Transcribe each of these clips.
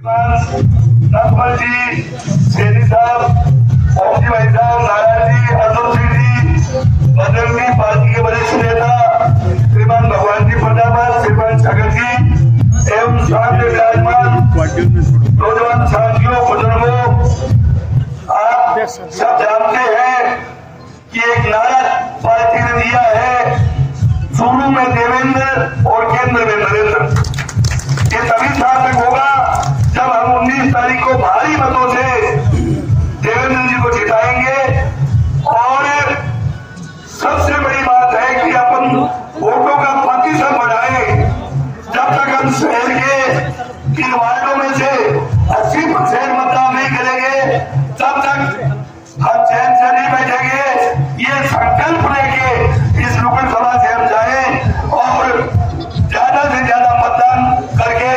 नकमल जी, सेठी साहब, ओम जी भाई साहब, नारायण जी, अतुल सिंह जी, बजरंगी पार्टी के वरिष्ठ नेता श्रीमान भगवान जी फटाफट, श्रीमान छगन जी एवं सामने विराजमान नौजवान साथियों, बुजुर्गों, आप सब जानते हैं कि एक नारा पार्टी ने दिया है, शुरू में देवेंद्र और केंद्र में नरेंद्र। ये तभी सार्थक होगा जब हम 19 तारीख को भारी मतों से देवेंद्र जी को जिताएंगे। और सबसे बड़ी बात है कि अपन वोटों का प्रतिशत बढ़ाएं। जब तक हम शहर के इन वार्डों में से 80% मतदान नहीं करेंगे, तब तक हम चैन से नहीं बैठेंगे। ये संकल्प लेके इस नुक्कड़ सभा से हम जाएं और ज्यादा से ज्यादा मतदान करके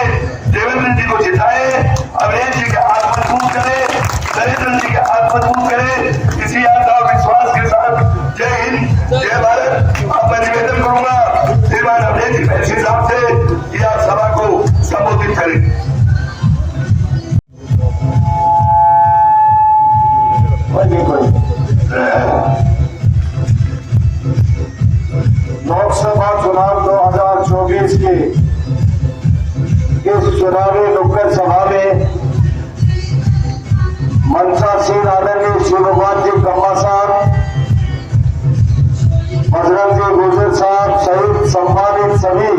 देवेंद्र जी को जिताए, अवधेश जी के हाथ मजबूत करे, नरेंद्र जी के हाथ मजबूत करे। इसी आशा और विश्वास के साथ जय हिंद, जय भारत। अब मैं निवेदन करूंगा श्रीमान अवधेश जी फैसी साहब से कि आप सभा को संबोधित करें। लोकसभा चुनाव 2024 के इस चुनावी नुक्कड़ सभा में मंचासीन आदरणीय श्री भगवान जी कम्मा साहब, बजरंग जी गुर्जर साहब सहित सम्मानित सभी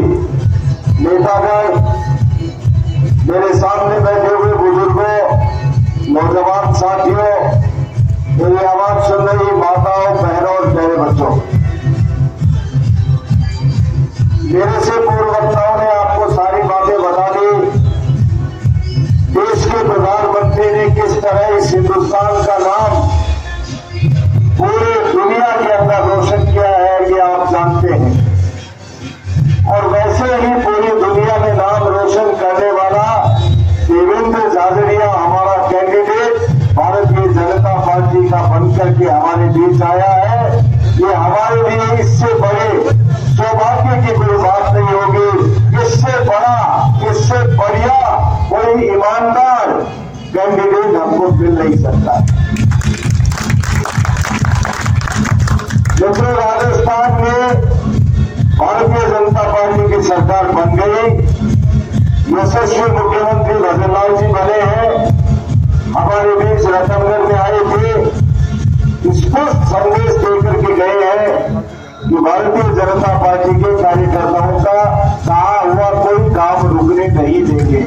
नेतागण, मेरे सामने बैठे हुए बुजुर्गों, नौजवान साथियों, मेरी आवाज सुन रही माताओं, बहनों और प्यारे बच्चों, मेरे से पूर्व वक्ताओं ने आपको सारी बातें बता दी। देश के प्रधानमंत्री ने किस तरह इस हिंदुस्तान का नाम पूरी दुनिया के अंदर रोशन किया है, ये आप जानते हैं। और वैसे ही पूरी दुनिया में नाम रोशन करने वाला देवेंद्र झाझड़िया हमारा कैंडिडेट भारतीय जनता पार्टी का बनकर के हमारे बीच आया है। ये हमारे लिए इससे बड़े सौभाग्य की कोई बात नहीं होगी। इससे बड़ा, इससे बढ़िया कोई ईमानदार कैंडिडेट हमको मिल नहीं सकता। जब राजस्थान में भारतीय जनता पार्टी की सरकार बन गई, यशस्वी मुख्यमंत्री भजन लाल जी बने हैं, हमारे बीच रतनगढ़ में आए थे, स्पष्ट संदेश देकर के गए हैं कि भारतीय जनता पार्टी के कार्यकर्ताओं का कहा हुआ कोई काम रुकने नहीं देंगे।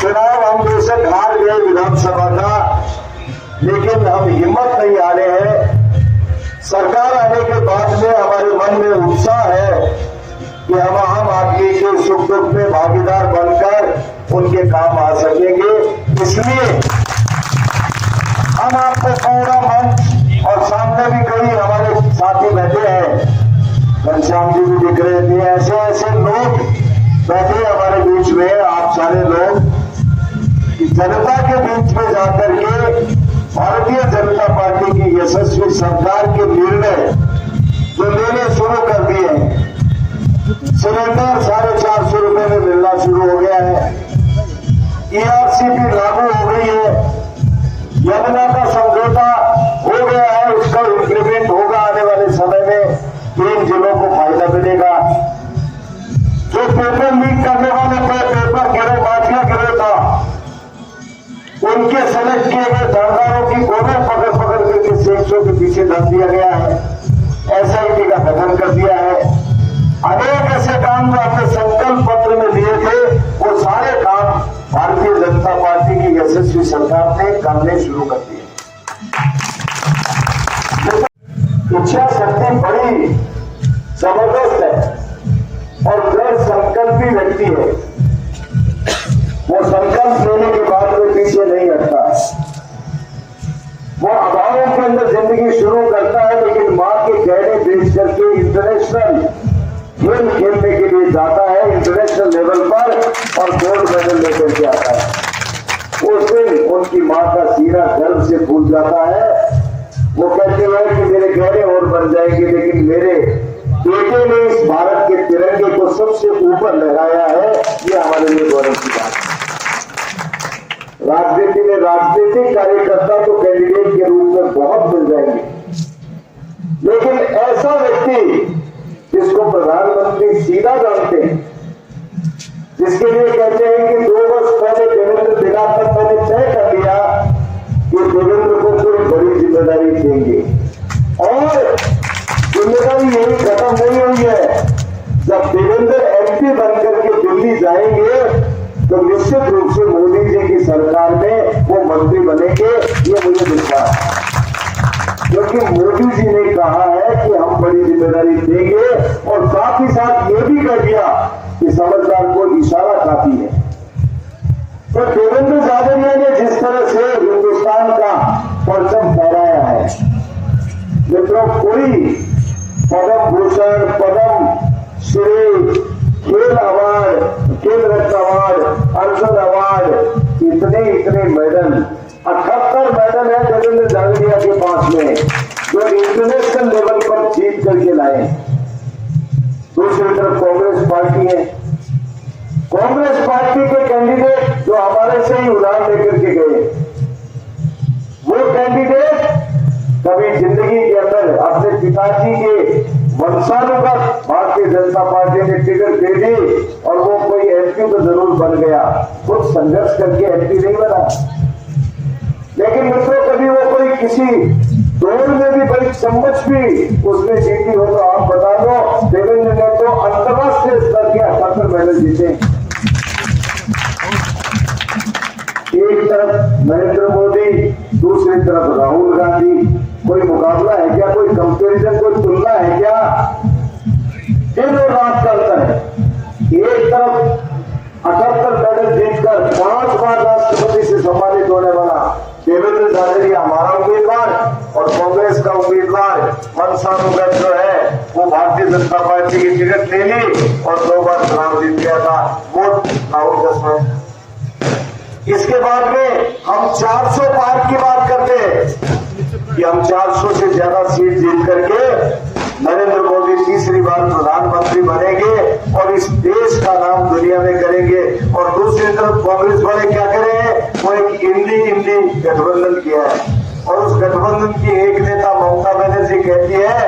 चुनाव हम बेशक हार गए विधानसभा का, लेकिन हम हिम्मत नहीं हारे हैं। सरकार आने के बाद में हमारे मन में उत्साह है कि हम आम आदमी के सुख दुख में भागीदार बनकर उनके काम आ सकेंगे। इसलिए हम आपको पूरा मंच और सामने भी कई हमारे साथी बैठे हैं, घनश्याम जी भी दिख रहे थे, ऐसे ऐसे लोग बैठे हमारे बीच में। आप सारे लोग जनता के बीच में जाकर के भारतीय जनता पार्टी की यशस्वी सरकार के निर्णय जो लेने शुरू कर दिए हैं, सिलेंडर 450 रुपए में मिलना शुरू हो गया है, ERCP लागू हो गई है, यमुना का समझौता हो गया है, उसका इंप्लीमेंट होगा आने वाले समय में, 3 जिलों को फायदा मिलेगा। जो पेपर लीक करने वाले पेपर गिरोह, माफिया गिरोह था, उनके सेलेक्ट किए गए सरदारों की गोबर पकड़ पकड़ करके सेक्सों के पीछे धर दिया गया है, SIT का गठन कर दिया है। अनेक ऐसे काम जो हमने संकल्प पत्र में दिए थे, वो सारे काम भारतीय जनता पार्टी की यशस्वी सरकार ने करने शुरू कर दिए। इच्छा शक्ति बड़ी जबरदस्त है और दृढ़ संकल्पी व्यक्ति है। वो संकल्प लेने के बाद में पीछे नहीं हटता। वो अभावों के अंदर जिंदगी शुरू करता है, लेकिन मां के गहने बेच करके इंटरनेशनल खेल खेलने के लिए जाता है, इंटरनेशनल लेवल पर, और गोल्ड मेडल लेकर के आता है। उस दिन उनकी मां का सीना गर्व से फूल जाता है। वो कहते हैं कि मेरे गहने और बन जाएंगे, लेकिन मेरे बेटे ने इस भारत के तिरंगे को सबसे ऊपर लहराया है, ये हमारे लिए गौरव की बात है। राजनीति में राजनीतिक कार्यकर्ता तो कैंडिडेट के रूप में बहुत मिल जाएंगे, लेकिन ऐसा व्यक्ति जिसको प्रधानमंत्री सीधा जानते हैं, जिसके लिए कहते हैं कि 2 वर्ष पहले देवेंद्र दिनाकर मैंने तय कर लिया कि देवेंद्र को कोई बड़ी जिम्मेदारी देंगे, और जिम्मेदारी यही खत्म नहीं हुई है। जब देवेंद्र एमपी बनकर के दिल्ली जाएंगे तो निश्चित रूप से मोदी जी की सरकार में वो मंत्री बनेंगे, ये मुझे विश्वास है, क्योंकि मोदी जी ने कहा है कि हम बड़ी जिम्मेदारी देंगे, और साथ ही साथ ये भी कह दिया कि समझदार को इशारा काफी है। तो देवेंद्र झाझड़िया ने जिस तरह से हिंदुस्तान का परचम फहराया है, मित्रों, कोई पद्म भूषण, पद्म श्री, खेल अवार्ड, खेल रत्न अवार्ड, अर्जुन अवार्ड, इतने मेडल, 78 मेडल है देवेंद्र झाझड़िया के पास में, जो इंटरनेशनल लेवल पर जीत करके लाए। दूसरी तरफ कांग्रेस पार्टी है, कांग्रेस पार्टी के कैंडिडेट जो हमारे से ही उड़ान लेकर के गए, वो कैंडिडेट कभी जिंदगी के अंदर अपने पिताजी के वंशानुगत भारतीय जनता पार्टी ने टिकट दे दी और वो कोई एमपी तो जरूर बन गया, खुद संघर्ष करके एमपी नहीं बना। लेकिन मित्रों, कभी वो कोई किसी दौड़ में भी बड़ी चम्मच भी उसने जीती हो तो आप बता दो, देवेंद्र ने तो अंतर्राष्ट्रीय स्तर के 78 मेडल जीते। एक तरफ नरेंद्र मोदी, दूसरी तरफ राहुल गांधी, कोई मुकाबला है क्या, कोई कंपैरिजन, कोई तुलना है क्या? दिन और रात का अंतर है। एक तरफ 78 मेडल जीतकर 5 बार राष्ट्रपति से सम्मानित होने वाला देवेंद्र झाझड़िया हमारा उम्मीदवार, और कांग्रेस का उम्मीदवार वंशानुगत जो है वो भारतीय जनता पार्टी की टिकट ले ली और 2 बार चुनाव जीत गया था, वो राहुल गांधी। इसके बाद में हम 400 पार की बात करते हैं कि हम 400 से ज्यादा सीट जीत करके नरेंद्र मोदी तीसरी बार प्रधानमंत्री बनेंगे और इस देश का नाम दुनिया में करेंगे। और दूसरी तरफ कांग्रेस वाले क्या करें, वो एक इंडी गठबंधन किया है, और उस गठबंधन की एक नेता ममता बनर्जी कहती है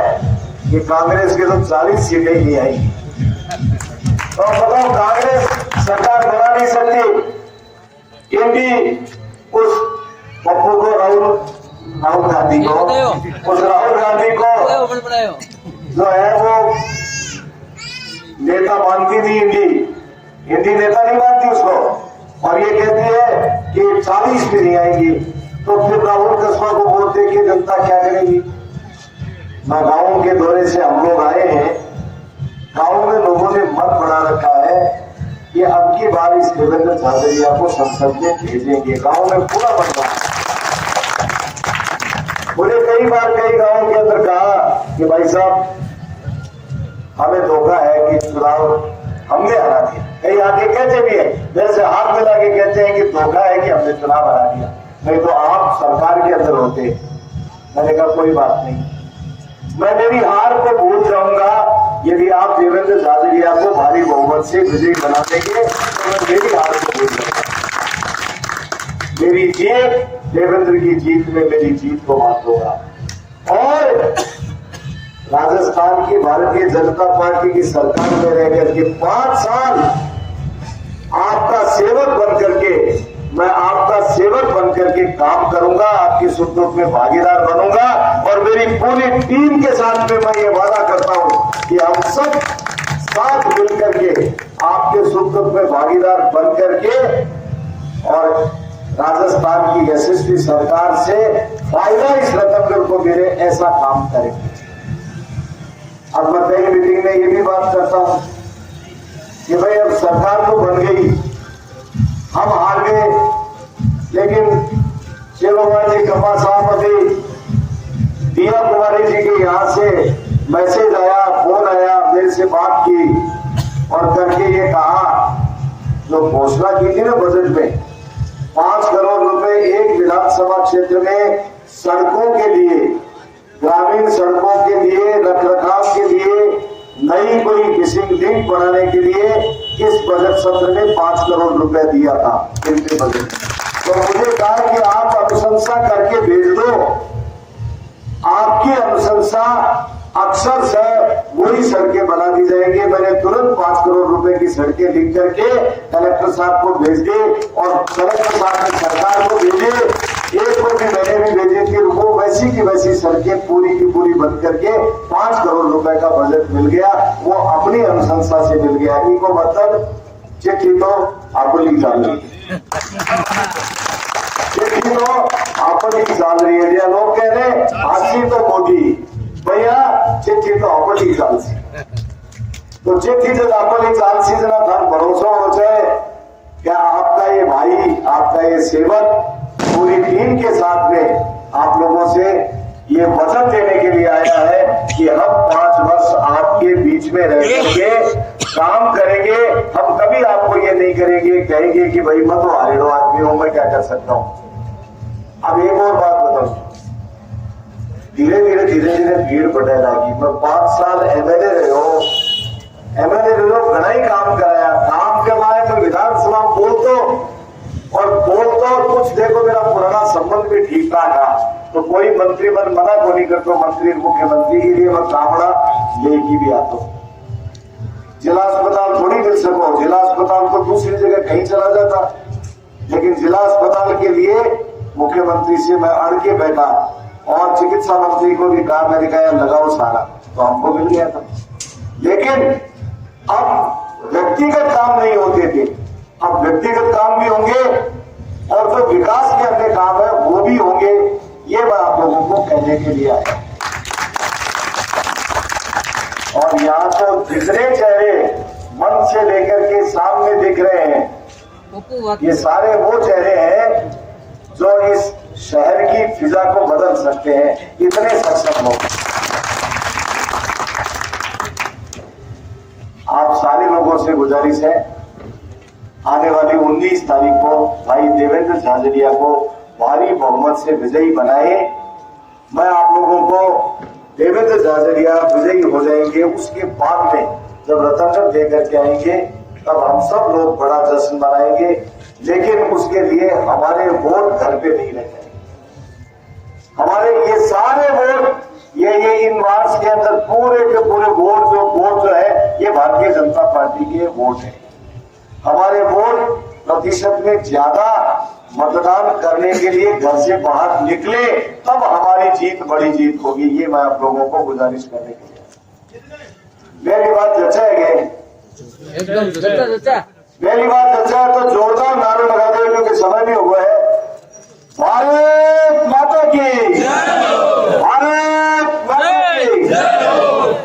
कि कांग्रेस के तो 40 सीटें ही आई। तो बताओ, कांग्रेस सरकार बना नहीं सकती, इंडी उस पप्पू को, राहुल गांधी को, उस राहुल गांधी को जो है वो नेता मानती थी, इंडी नेता नहीं मानती उसको, और ये कहती है कि 40 भी नहीं आएंगी। तो फिर राहुल कस्बा को वोट दे के जनता क्या करेगी? मैं गाँव के दौरे से हम लोग आए हैं, गाँव में लोगों ने मत बढ़ा रखा है कि अब की बार इस देवेंद्र झाझड़िया को संसद में भेजेंगे। गाँव में पूरा बदलाव, मुझे कई बार कई गांवों के अंदर कहा कि भाई साहब हमें धोखा है कि चुनाव हमने हरा दिया, कई आगे कहते भी है, जैसे हाथ मिला के कहते हैं कि धोखा है कि हमने चुनाव हरा दिया, नहीं तो आप सरकार के अंदर होते। मैंने कहा कोई बात नहीं, मैं मेरी हार को भूल जाऊंगा यदि आप देवेंद्र झाझड़िया को भारी बहुमत से विजयी बना देंगे, तो मैं मेरी हार को भूल जाऊंगा। मेरी जीत देवेंद्र की जीत में मेरी जीत को मात होगा। और राजस्थान की भारतीय जनता पार्टी की सरकार में रह करके 5 साल आपका सेवक बन करके, मैं आपका सेवक बन करके काम करूंगा, आपकी सुख दुख में भागीदार बनूंगा, और मेरी पूरी टीम के साथ में मैं ये वादा करता हूं कि हम सब साथ मिलकर के आपके सुख दुख में भागीदार बन करके और राजस्थान की यशस्वी सरकार से फायदा इस रतनगढ़ को मिले, ऐसा काम करेंगे। अब मैं पहली मीटिंग में ये भी बात करता हूं कि भाई अब सरकार तो बन गई, हम हार गए, लेकिन शेरोवाल जी कपा साहब अभी दिया कुमारी जी के यहाँ से मैसेज आया, फोन आया, मेरे से बात की और करके ये कहा, जो घोषणा की थी ना बजट में 5 करोड़ रुपए एक विधानसभा क्षेत्र में सड़कों के लिए, ग्रामीण सड़कों के लिए, रखरखाव के लिए नई कोई मिसिंग लिंक बनाने के लिए इस बजट सत्र में 5 करोड़ रुपए दिया था केंद्रीय बजट। तो मुझे कहा कि आप अनुशंसा करके भेज दो, आपकी अनुशंसा अक्सर से वही सड़कें बना दी जाएंगी। मैंने तुरंत 5 करोड़ रुपए की सड़कें लिख करके कलेक्टर साहब को भेज दी और कलेक्टर साहब ने सरकार को भेजे। एक को भी मैंने भी भेजे कि वो वैसी की वैसी सड़कें पूरी की पूरी बंद करके 5 करोड़ रुपए का बजट मिल गया। वो अपनी अनुशंसा से मिल गया। इनको मतलब चिट्ठी तो अपनी चाल रही है, चिट्ठी तो अपनी चाल रही है। या लोग कह रहे हाथी तो मोदी, भैया चिट्ठी तो अपनी चाल सी। तो चिट्ठी जब अपनी चाल सी जना धन भरोसा हो जाए, क्या आपका ये भाई, आपका ये सेवक पूरी टीम के साथ में आप लोगों से ये वचन देने के लिए आया है कि हम 5 वर्ष आपके बीच में रह करके काम करेंगे। हम कभी आपको ये नहीं करेंगे, कहेंगे कि भाई मत हारे दो आदमी हो, मैं क्या कर सकता हूं। अब एक और बात बताऊं, धीरे धीरे भीड़ बढ़ने लगी। मैं 5 साल एमएलए रहे हो, एमएलए रहे घना ही काम कराया। काम के बाद तो विधानसभा बोलतो और कुछ देखो, मेरा पुराना संबंध भी ठीक ठाक था, तो कोई मंत्री मन मना को नहीं करता। मंत्री मुख्यमंत्री के लिए मैं कामड़ा लेके भी आता हूं। जिला अस्पताल थोड़ी मिल सको, जिला अस्पताल को दूसरी जगह कहीं चला जाता, लेकिन जिला अस्पताल के लिए मुख्यमंत्री से मैं अड़ के बैठा और चिकित्सा मंत्री को भी कहा, मैंने कहा लगाओ सारा, तो हमको मिल गया था। लेकिन अब व्यक्तिगत काम नहीं होते थे, अब व्यक्तिगत काम भी होंगे और जो विकास के अपने काम है वो भी होंगे। ये मैं आप लोगों को कहने के लिए आया। और यहाँ तो जितने चेहरे मन से लेकर के सामने दिख रहे हैं, ये सारे वो चेहरे हैं जो इस शहर की फिजा को बदल सकते हैं, इतने सक्षम लोग। आप सारे लोगों से गुजारिश है, आने वाली 19 तारीख को भाई देवेंद्र झाझड़िया को भारी बहुमत से विजयी बनाए। मैं आप लोगों को देवेंद्र झाझड़िया विजयी हो जाएंगे, उसके बाद में जब रतन दे करके आएंगे तब हम सब लोग बड़ा जश्न मनाएंगे। लेकिन उसके लिए हमारे वोट घर पे नहीं रह जाएंगे। हमारे ये सारे वोट ये इन मार्च के अंदर पूरे के पूरे वोट जो है ये भारतीय जनता पार्टी के वोट है। हमारे वोट प्रतिशत में ज्यादा मतदान करने के लिए घर से बाहर निकले, तब हमारी जीत बड़ी जीत होगी। ये मैं आप लोगों को गुजारिश करने के लिए। मेरी बात जचा है, एकदम जचा। मेरी बात जचा है तो जोरदार नारे लगा दे, क्योंकि समय भी हुआ है। भारत माता की, भारत माता की।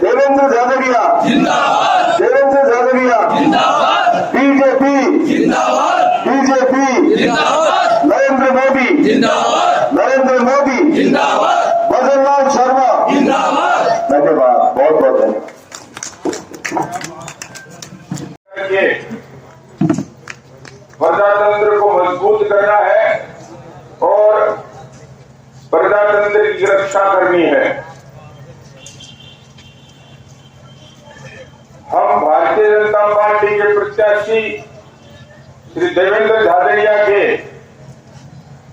देवेंद्र झाझड़िया जिंदाबाद, देवेंद्र झाझड़िया जिंदाबाद, बीजेपी जिंदाबाद, बीजेपी जिंदाबाद, नरेंद्र मोदी जिंदाबाद, नरेंद्र मोदी जिंदाबाद, भजन लाल शर्मा जिंदाबाद। धन्यवाद, बहुत बहुत धन्यवाद। प्रजातंत्र को मजबूत करना है और प्रजातंत्र की रक्षा करनी है। हम भारतीय जनता पार्टी के प्रत्याशी श्री देवेंद्र झाझड़िया के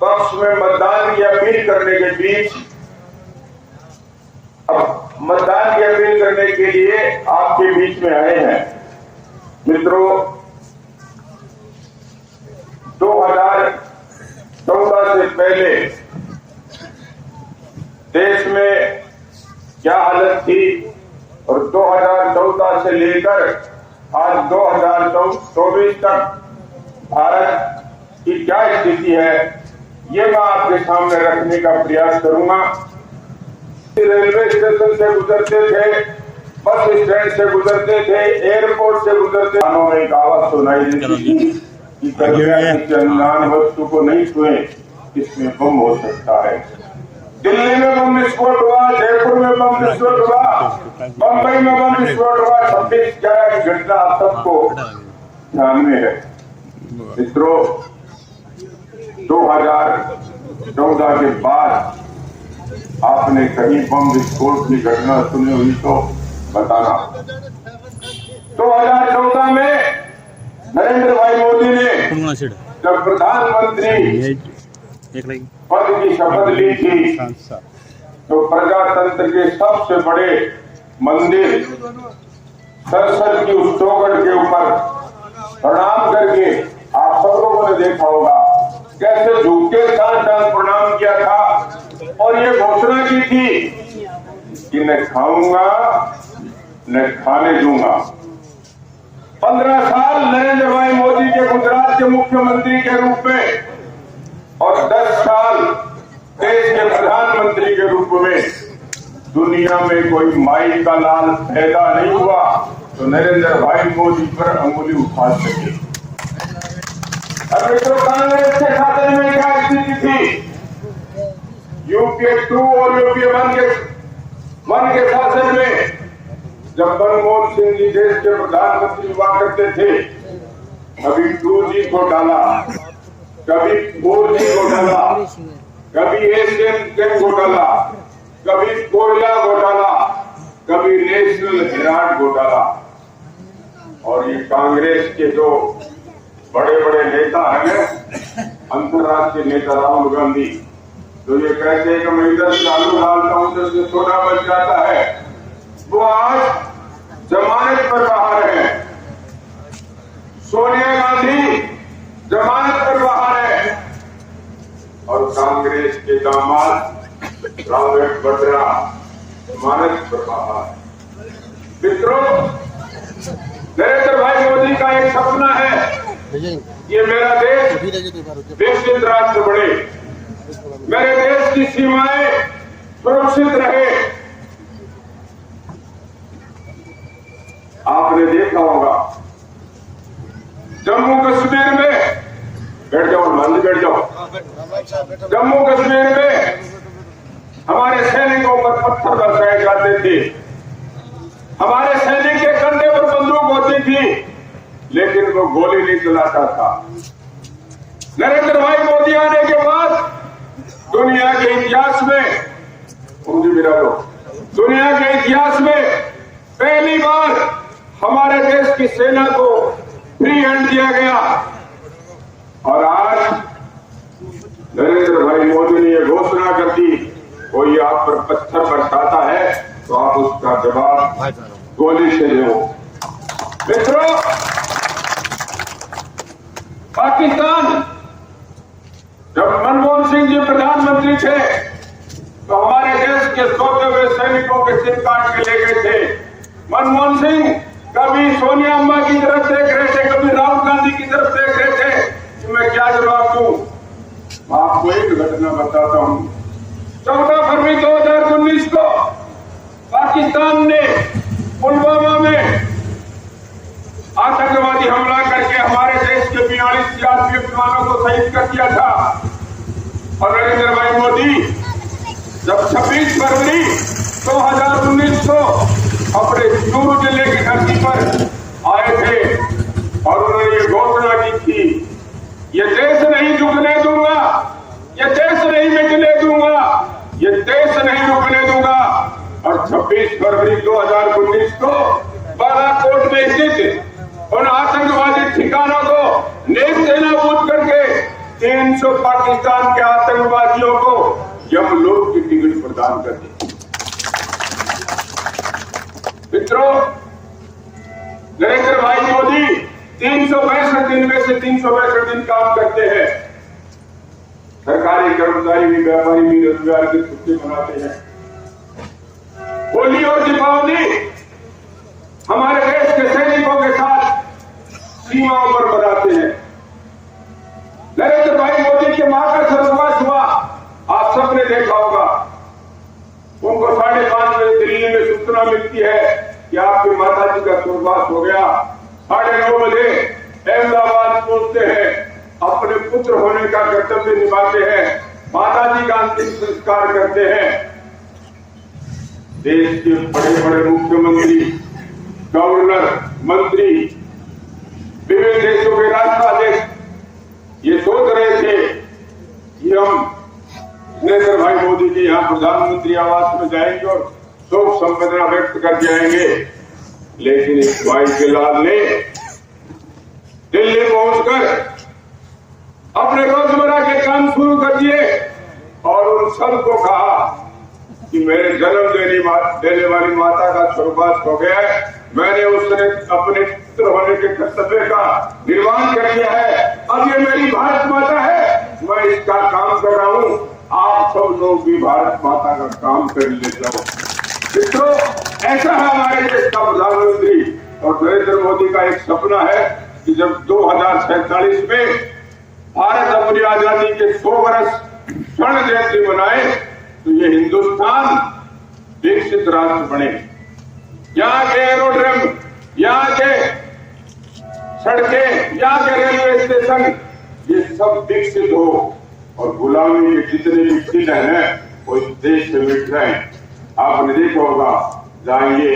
पक्ष में मतदान की अपील करने के बीच अब मतदान की अपील करने के लिए आपके बीच में आए हैं। मित्रों, 2014 से पहले देश में क्या हालत थी और 2014 से लेकर आज 2024 तक भारत की क्या स्थिति है, ये मैं आपके सामने रखने का प्रयास करूंगा। रेलवे स्टेशन से गुजरते थे, बस स्टैंड से गुजरते थे, एयरपोर्ट से गुजरते, कानों में एक आवाज सुनाई देती थी कि कृपया किसी अनजान वस्तु को नहीं छुए, इसमें बम हो सकता है। दिल्ली में बम विस्फोट हुआ, जयपुर में बम विस्फोट हुआ, बंबई में बम विस्फोट हुआ। 26/11 की घटना आप सबको ध्यान में है। मित्रों, 2014 के बाद आपने कहीं बम विस्फोट की घटना सुनी हुई तो बताना। 2014 में नरेंद्र भाई मोदी ने जब प्रधानमंत्री पद की शपथ ली थी तो प्रजातंत्र के सबसे बड़े मंदिर संसद की उस चौखट के ऊपर प्रणाम करके आप सब लोगों ने देखा होगा कैसे झुक के साथ प्रणाम किया था और ये घोषणा की थी कि न खाऊंगा न खाने दूंगा। 15 साल नरेंद्र भाई मोदी के गुजरात के मुख्यमंत्री के रूप में और 10 साल देश के प्रधानमंत्री के रूप में दुनिया में कोई माई का लाल पैदा नहीं हुआ तो नरेंद्र भाई मोदी पर अंगुली उठा सके। अब मित्रों, कांग्रेस के खाते में क्या स्थिति थी? यूपीए 2 और यूपीए 1 के शासन में जब मनमोहन सिंह जी देश के प्रधानमंत्री हुआ करते थे, कभी 2G को डाला, कभी 4G को डाला, कभी एशियन घोटाला, कभी कोयला घोटाला, कभी नेशनल हेराल्ड घोटाला। और ये कांग्रेस के जो बड़े बड़े नेता हैं, अंतर्राष्ट्रीय नेता राहुल गांधी, जो ये कहते हैं कि मैं इधर से आलू डालता हूं उधर से सोना बच जाता है, वो आज जमानत पर बाहर है। सोनिया गांधी जमानत पर बाहर है और कांग्रेस के दामाद रॉबर्ट वड्रा जमानत पर बाहर है। मित्रों, नरेंद्र भाई मोदी का एक सपना है, ये मेरा देश विकसित राष्ट्र बने, मेरे देश की सीमाएं सुरक्षित रहे। आपने देखा होगा जम्मू कश्मीर में, बैठ जाओ मान बैठ जाओ, जम्मू कश्मीर में हमारे सैनिकों पर पत्थर बरसाए जाते थे, हमारे सैनिक के कंधे पर बंदूक होती थी, लेकिन वो गोली नहीं चलाता था। नरेंद्र भाई मोदी आने के बाद दुनिया के इतिहास में, दुनिया के इतिहास में पहली बार हमारे देश की सेना को फ्री हैंड दिया गया। और आज नरेंद्र भाई मोदी ने यह घोषणा कर दी, कोई आप पर पत्थर बरसाता है तो आप उसका जवाब गोली से दो। मित्रों, पाकिस्तान जब मनमोहन सिंह जी प्रधानमंत्री थे तो हमारे देश के सोते हुए सैनिकों के सिर काट के ले गए थे। मनमोहन सिंह कभी सोनिया अम्मा की तरफ देख रहे थे, कभी राहुल गांधी की तरफ देख रहे थे कि मैं क्या जवाब दूं। आपको एक घटना बताता हूं। 14 फरवरी 2019 को पाकिस्तान ने पुलवामा में आतंकवादी हमला करके हमारे देश के 42 सीआरपीएफ जवानों को शहीद कर दिया था। और नरेंद्र भाई मोदी जब 26 फरवरी 2019 को अपने चूरू जिले की धरती पर आए थे और उन्होंने ये घोषणा की थी, ये देश नहीं झुकने दूंगा, ये देश नहीं मिटने दूंगा, ये देश नहीं रुकने दूंगा। और 26 फरवरी 2019 को बालाकोट में स्थित उन आतंकवादी ठिकानों को नेस्त नाबूद करके 300 पाकिस्तान के आतंकवादियों को यमलोक की टिकट प्रदान कर दी। मित्रों, नरेंद्र भाई मोदी 365 दिन में से 365 दिन काम करते हैं। सरकारी कर्मचारी भी, व्यापारी भी रोजगार की छुट्टी मनाते हैं। होली और दीपावली हमारे देश के सैनिकों के साथ सीमाओं पर मनाते हैं। नरेंद्र भाई मोदी के मां का स्वर्गवास हुआ, आप सबने देखा होगा। उनको 5:30 बजे दिल्ली में सूचना मिलती है कि आपकी माता जी का स्वर्गवास हो गया। 9:30 बजे अहमदाबाद पहुंचते हैं, अपने पुत्र होने का कर्तव्य निभाते हैं, माता जी का अंतिम संस्कार करते हैं। देश के बड़े बड़े मुख्यमंत्री, गवर्नर, मंत्री, विभिन्न देशों के राष्ट्राध्यक्ष ये सोच रहे थे कि हम नरेंद्र भाई मोदी जी यहाँ प्रधानमंत्री आवास में जाएंगे और शोक संवेदना व्यक्त कर जाएंगे। लेकिन इस भाई के लाल ने दिल्ली पहुंचकर अपने रोजमर्रा के काम शुरू कर दिए और उन सबको कहा कि मेरे जन्म देने वाली माता का स्वर्गवास हो गया है, मैंने उसने अपने पुत्र होने के कर्तव्य का निर्वहन कर दिया है, अब ये मेरी भारत माता है, मैं इसका काम कर रहा हूं, आप सब लोग भी भारत माता का काम कर ले जाओ। मित्रों, ऐसा है हमारे देश का प्रधानमंत्री और नरेंद्र मोदी का एक सपना है कि जब 2047 में भारत अपनी आजादी के 100 वर्ष स्वर्ण जयंती मनाए तो ये हिंदुस्तान विकसित राष्ट्र बने। यहाँ के एरोड्रम, यहाँ के सड़कें, यहाँ के रेलवे स्टेशन, ये सब विकसित हो और गुलामी के जितने भी किले हैं वो इस देश से मिट जाए। आपने देखा होगा, जाएंगे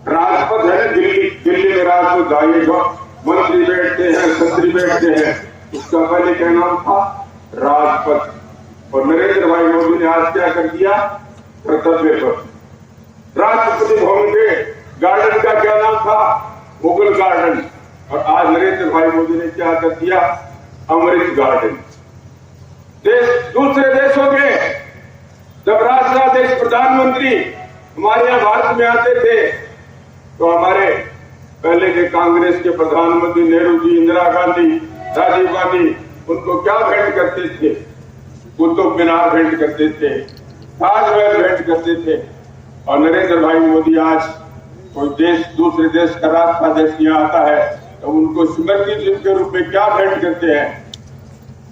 राजपथ है दिल्ली में राजपथ जाइएगा, मंत्री बैठते हैं, मंत्री बैठते हैं, उसका पहले क्या नाम था? राजपथ। और नरेंद्र भाई मोदी ने आज क्या कर दिया? कर्तव्य पथ। राष्ट्रपति भवन के गार्डन का क्या नाम था? मुगल गार्डन। और आज नरेंद्र भाई मोदी ने क्या कर दिया? अमृत गार्डन। दूसरे देशों के जब राष्ट्राध्यक्ष प्रधानमंत्री हमारे यहाँ भारत में आते थे तो हमारे पहले के कांग्रेस के प्रधानमंत्री नेहरू जी, इंदिरा गांधी, राजीव गांधी उनको क्या भेंट करते थे? कुतुब मीनार भेंट करते थे, ताजमहल भेंट करते थे। और नरेंद्र भाई मोदी आज कोई देश, दूसरे देश का राष्ट्राध्यक्ष यहाँ आता है तो उनको स्मृति चिन्ह के रूप में क्या भेंट करते हैं?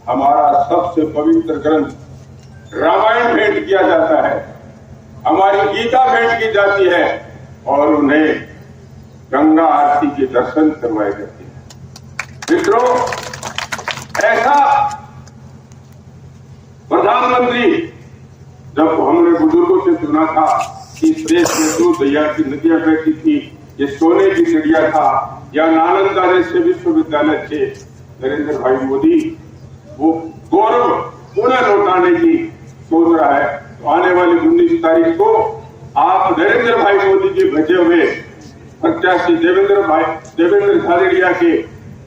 हमारा सबसे पवित्र ग्रंथ रामायण भेंट किया जाता है, हमारी गीता भेंट की जाती है और उन्हें गंगा आरती के दर्शन करवाए जाते हैं। मित्रों, ऐसा प्रधानमंत्री जब हमने बुजुर्गों से सुना था कि इस देश में दूध दरिया की नदियां बहती थी, ये सोने की चिड़िया था, या नालंदा जैसे विश्वविद्यालय थे, नरेंद्र भाई मोदी वो गौरव पुनः लौटाने की सोच रहा है। तो आने वाली 19 तारीख को आप नरेंद्र भाई मोदी के भेजे हुए प्रत्याशी देवेंद्र झाझड़िया के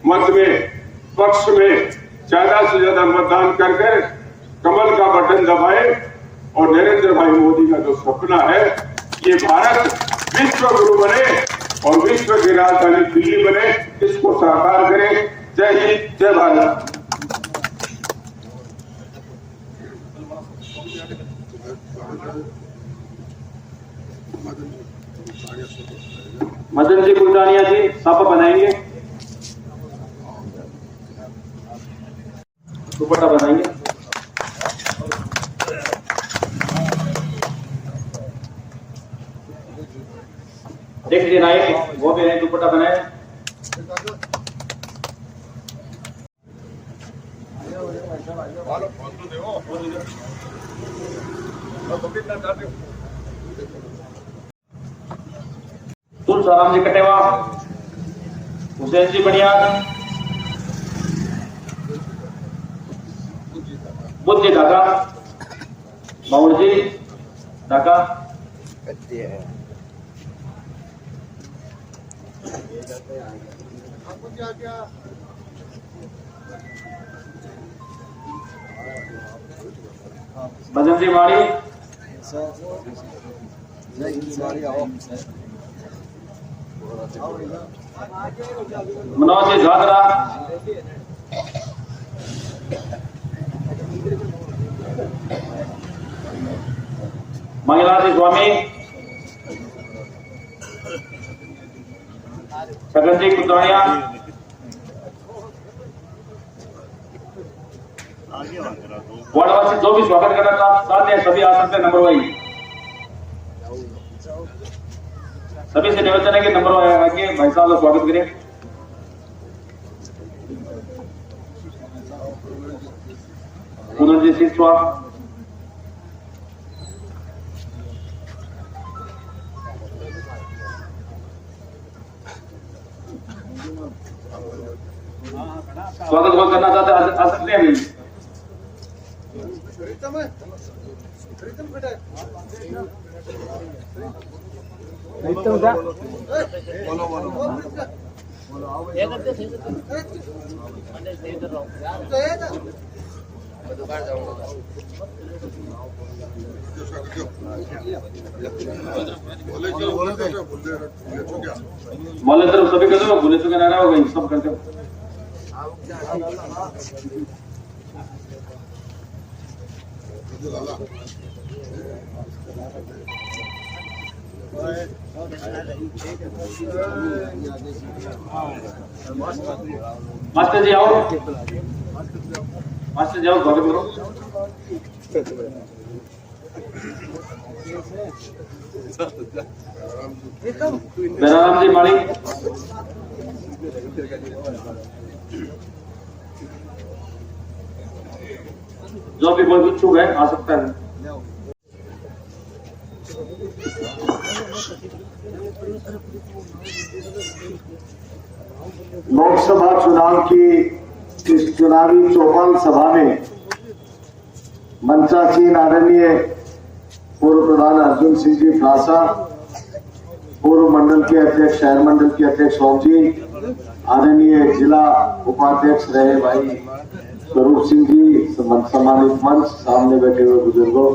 मत में पक्ष में ज्यादा से ज्यादा मतदान कर कमल का बटन दबाए और नरेंद्र भाई मोदी का जो सपना है ये भारत विश्व गुरु बने और विश्व की राजधानी दिल्ली बने, इसको साकार करें। जय हिंद, जय भारत। मदन जी कुलटानिया जी सापा बनाएंगे, दुपट्टा बनाएंगे। देख लीजिए नायक वो भी दुपट्टा बनाए। तुलसाराम जी कटेवा, हुसैन जी बनियान, बुद्धि ढाका, माउंट जी ढाका, भजन जी माड़ी, मनोज जी झादरा, मंगला जी स्वामी, छगन जी कुलटानिया, वार्डवासी जो भी स्वागत करना चाहते हैं सभी आ सकते हैं। नंबर वाइज सभी से निवेदन है कि नंबर आगे भाई साहब का स्वागत करें। पूनम जी सिसवा, स्वागत करना चाहते आ सकते हैं। मौले तरफ सभी कर दो, बोले तो नारा हो गई सब करते हो। मास्टर जी आओ, मास्टर जी आओ, स्वागत करो। मेराराम जी माड़ी, जो भी कोई इच्छुक है आ सकता है। लोकसभा चुनाव की इस चुनावी चौपाल सभा में मंचासीन आदरणीय पूर्व प्रधान अर्जुन सिंह जी फ्रासा, पूर्व मंडल के अध्यक्ष, शहर मंडल के अध्यक्ष ओम जी, आदरणीय जिला उपाध्यक्ष रहे भाई स्वरूप सिंह जी, सम्मानित मंच, सामने बैठे हुए बुजुर्गों,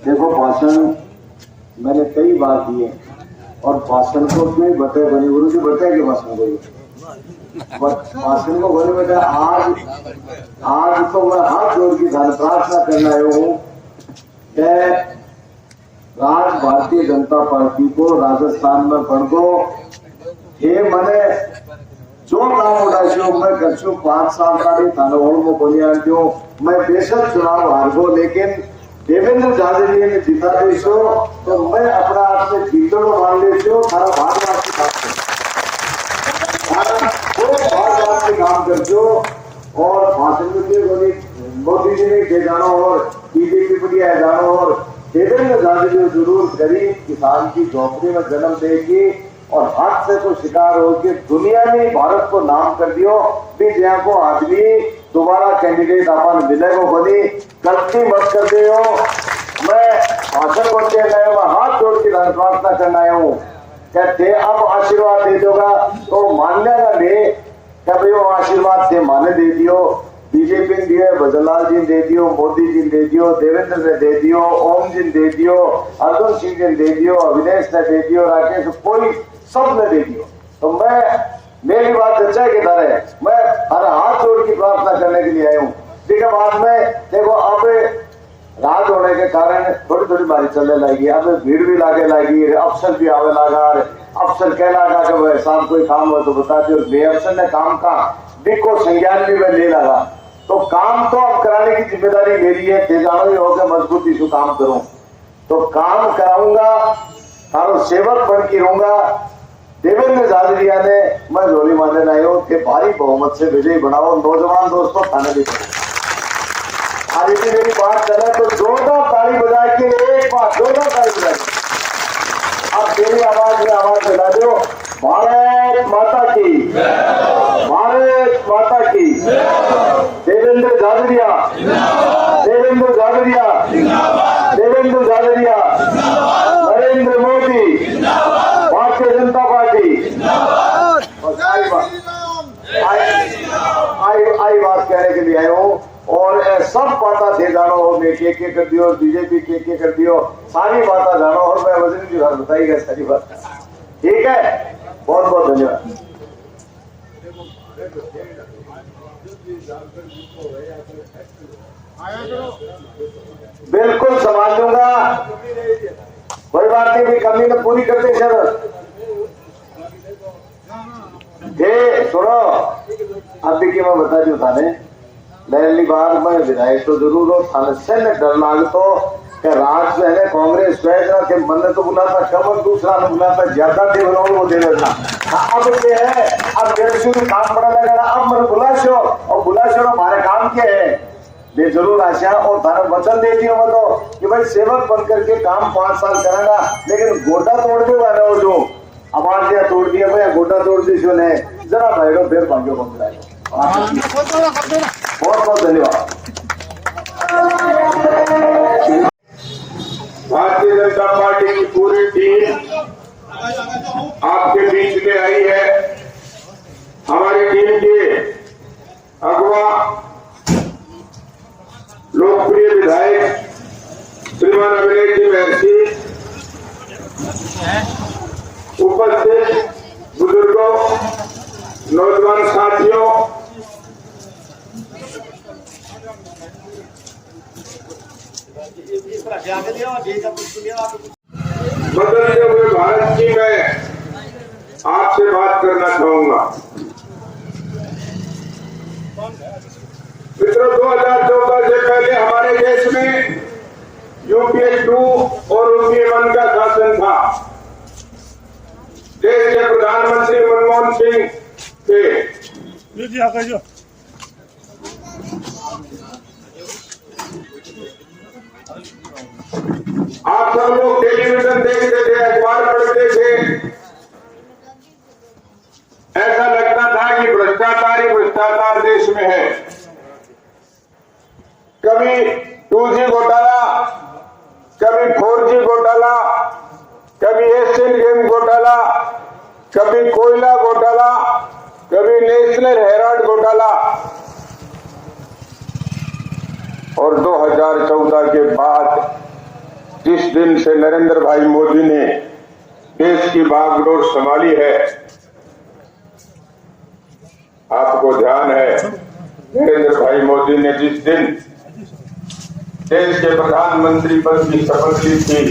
देखो भाषण मैंने कई बार दिए और भाषण को क्यों बटे बनी गुरु जी बटे के भाषण को भाषण को बने बेटा आज तो मैं हाथ जोड़ की धन प्रार्थना करना आया हूँ कि राज भारतीय जनता पार्टी को राजस्थान में बढ़ो ये मैंने जो काम उठाइयो मैं कर 5 साल का नहीं थाना में बोलिया मैं बेशक चुनाव हार गो, लेकिन देवेंद्र झाजी ने जीता देशो तो मैं अपना आप से जीतड़ो मान लेशो थारा भागवाद की बात से काम करजो। और भाषण में मोदी जी ने के जानो और बीजेपी बढ़िया जानो और देवेंद्र झाजी ने जरूर गरीब किसान की झोपड़ी में जन्म देगी और हाथ से तो शिकार हो के दुनिया में भारत को नाम कर दियो भी जहाँ को आदमी दोबारा कैंडिडेट अपन मिलेगा बनी गलती मत कर दे हो। मैं भाषण बोलते गए हाथ जोड़ के प्रार्थना करना आया हूँ कहते अब आशीर्वाद दे दोगा तो मानने का दे कभी वो आशीर्वाद से माने दे दियो, बीजेपी ने दिए, भजनलाल जी ने दे दियो, मोदी जी ने दे दियो, देवेंद्र ने दे दियो, ओम जी ने दे दियो, अर्जुन सिंह जी ने दे दियो, अविनेश ने दे दियो, राकेश, कोई सब ने दे दियो। तो मैं मेरी बात अच्छा है कि धरे मैं हर हाथ जोड़ की प्रार्थना करने के लिए आया हूँ। ठीक है, बाद में देखो अब रात होने के कारण थोड़ी थोड़ी बारी चलने लगी, अब भीड़ भी लागे लगी, अफसर भी आवे लगा, अफसर कह लगा कि साहब कोई काम हो तो बता दो, अफसर ने काम का दिक्को संज्ञान भी मैं ले लगा, तो काम तो अब कराने की जिम्मेदारी मेरी है, जानो ही होगा मजबूती से काम करूं तो काम कराऊंगा, तारो सेवक बन के रहूंगा। देवेंद्र झाझड़िया ने मैं झोली मारने आए हो कि भारी बहुमत से विजयी बनाओ। नौजवान दोस्तों थाने भी आज यदि मेरी बात चले तो जोरदार ताली बजा के एक बार जोरदार ताली बजा के अब तेरी आवाज में आवाज मिला दो, भारत माता की, भारत माता की। देवेंद्र झाझड़िया, देवेंद्र झाझड़िया, देवेंद्र झाझड़िया, नरेंद्र मोदी, भारतीय जनता पार्टी। आई बात कहने के लिए आए हो और सब बातें थे जानो हो, मैं के कर दियो, बीजेपी के कर दियो, सारी बातें जानो और मैं वजन की बात बताइएगा सारी बात। ठीक है, बहुत बहुत धन्यवाद। बिल्कुल संभाल लूंगा, कोई बात नहीं, भी कमी तो पूरी करते सर। सुनो अभी की मैं बता दू थाने पहली बार मैं विधायक तो जरूर हो, थाने से न डर लाग तो राज जो है कांग्रेस के मन ने तो बुलाता कम, दूसरा ने बुलाता ज्यादा दे वो दे देना। अब ये है अब मेरे काम पड़ा लगा, अब मैं बुलाशो और बुलाशो हमारे काम के है बे जरूर आशा और तारा वचन देती हूँ तो कि भाई सेवक बन करके काम 5 साल करेगा, लेकिन गोटा तोड़ दे वाला वो जो आवाज दिया तोड़ दिया भाई गोटा तोड़ दी जो ने जरा भाई फिर भाग्य बन जाएगा। बहुत बहुत धन्यवाद। बदलते हुए भारत की मैं आपसे बात करना चाहूंगा। मित्रों, 2014 से पहले हमारे देश में यूपीए 2 और यूपीए 1 का शासन था। देश के प्रधानमंत्री मनमोहन सिंह थे। आप सब लोग टेलीविजन देखते थे, अखबार पढ़ते थे, ऐसा लगता था कि भ्रष्टाचार ही भ्रष्टाचार देश में है। कभी 2G घोटाला, कभी 4G घोटाला, कभी एशियन गेम घोटाला, कभी कोयला घोटाला, कभी नेशनल हेराल्ड घोटाला। और 2014 के बाद जिस दिन से नरेंद्र भाई मोदी ने देश की बागडोर संभाली है, आपको ध्यान है, नरेंद्र भाई मोदी ने जिस दिन देश के प्रधानमंत्री पद की शपथ ली थी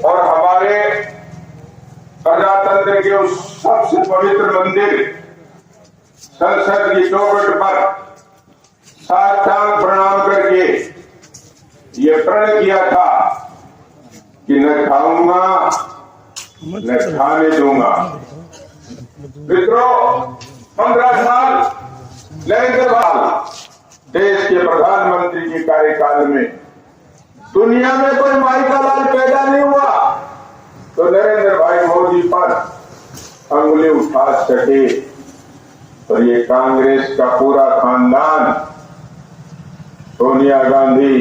और हमारे प्रजातंत्र के उस सबसे पवित्र मंदिर संसद की चौखट पर साष्टांग प्रणाम करके ये प्रण किया था कि न खाऊंगा न खाने दूंगा। मित्रों, 15 साल नरेंद्र भाई देश के प्रधानमंत्री के कार्यकाल में दुनिया में कोई माई का लाल पैदा नहीं हुआ तो नरेंद्र भाई मोदी पर अंगुली उठा सके। और ये कांग्रेस का पूरा खानदान, सोनिया गांधी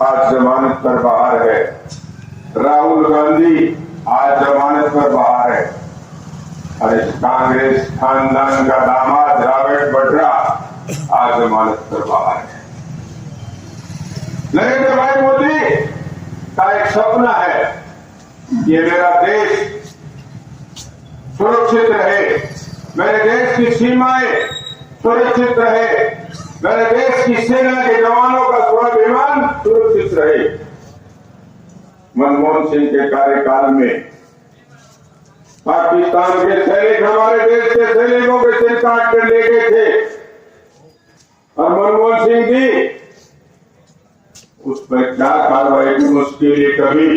आज जमानत पर बाहर है, राहुल गांधी आज जमानत पर बाहर है, और इस कांग्रेस खानदान का दामाद रॉबर्ट वड्रा आज जमानत पर बाहर है। नरेंद्र भाई मोदी का एक सपना है, ये मेरा देश सुरक्षित रहे, मेरे देश की सीमाएं सुरक्षित रहे, मेरे देश की सेना के जवानों का स्वाभिमान सुरक्षित रहे। मनमोहन सिंह के कार्यकाल में पाकिस्तान के सैनिक हमारे देश के सैनिकों के सिर काट कर ले गए थे और मनमोहन सिंह जी उस पर क्या कार्रवाई की, उसके लिए कभी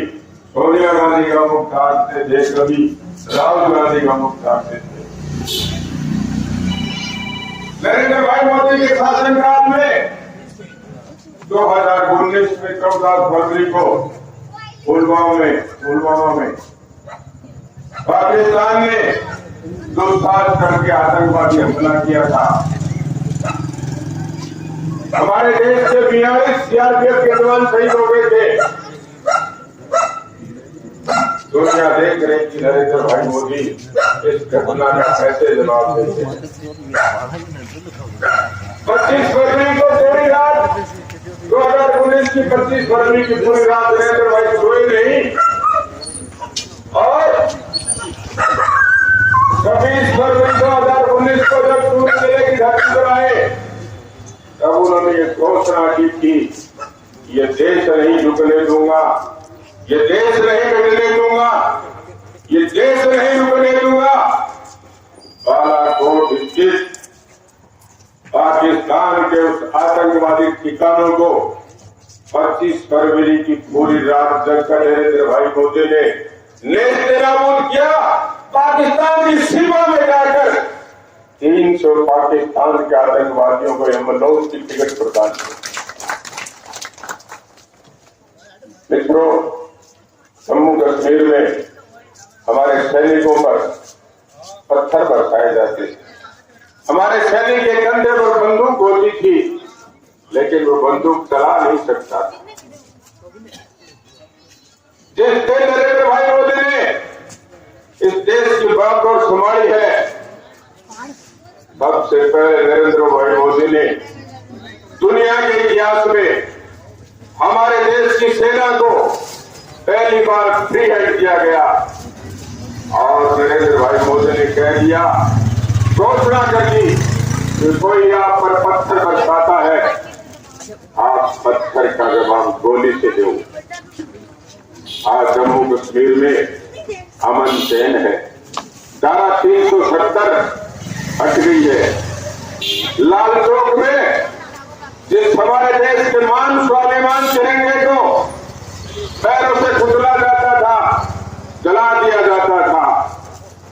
सोनिया गांधी का मुख काटते थे, कभी राहुल गांधी का मुख काटते थे। नरेंद्र भाई मोदी के शासनकाल में 2019 में 14 फरवरी को पुलवामा में पाकिस्तान ने 2 साल करके आतंकवादी हमला किया था। हमारे देश से 42 सीआरपीएफ के जवान शहीद हो गए थे। दुनिया देख रही कि नरेंद्र भाई मोदी इस घटना का कैसे जवाब देते हैं। 25 फरवरी को पूरी रात, 2019 की 25 फरवरी की पूरी रात नरेंद्र भाई सोए नहीं और 26 फरवरी 2019 को जब सूर्य जिले की धरती पर आए तब उन्होंने ये घोषणा की थी, ये देश नहीं रुकने दूंगा, ये देश नहीं बदलने दूंगा, ये देश नहीं रुकने दूंगा। बालाकोट स्थित पाकिस्तान के उस आतंकवादी ठिकानों को 25 फरवरी की पूरी रात जगकर नरेंद्र भाई मोदी ने नेस्तनाबूद किया। पाकिस्तान की सीमा में जाकर 300 पाकिस्तान के आतंकवादियों को यमनोज की टिकट प्रदान की। मित्रों, जम्मू कश्मीर में हमारे सैनिकों पर पत्थर बरसाए जाते थे, हमारे सैनिक के कंधे पर बंदूक होती थी लेकिन वो बंदूक चला नहीं सकता था। जिस दिन नरेंद्र भाई मोदी ने इस देश की बागडोर संभाली है, सबसे पहले नरेंद्र भाई मोदी ने दुनिया के इतिहास में हमारे देश की सेना को पहली बार फ्री हैंड किया गया और नरेंद्र भाई मोदी ने कह दिया, घोषणा कर दी कि कोई आप पर पत्थर बरसाता है आप पत्थर का जवाब गोली से दो। आज जम्मू कश्मीर में अमन चैन है। धारा 370 हट गई है। लाल चौक में जिस हमारे देश के मान स्वाभिमान तिरंगे को पैरों से कुचला जाता था, जला दिया जाता था,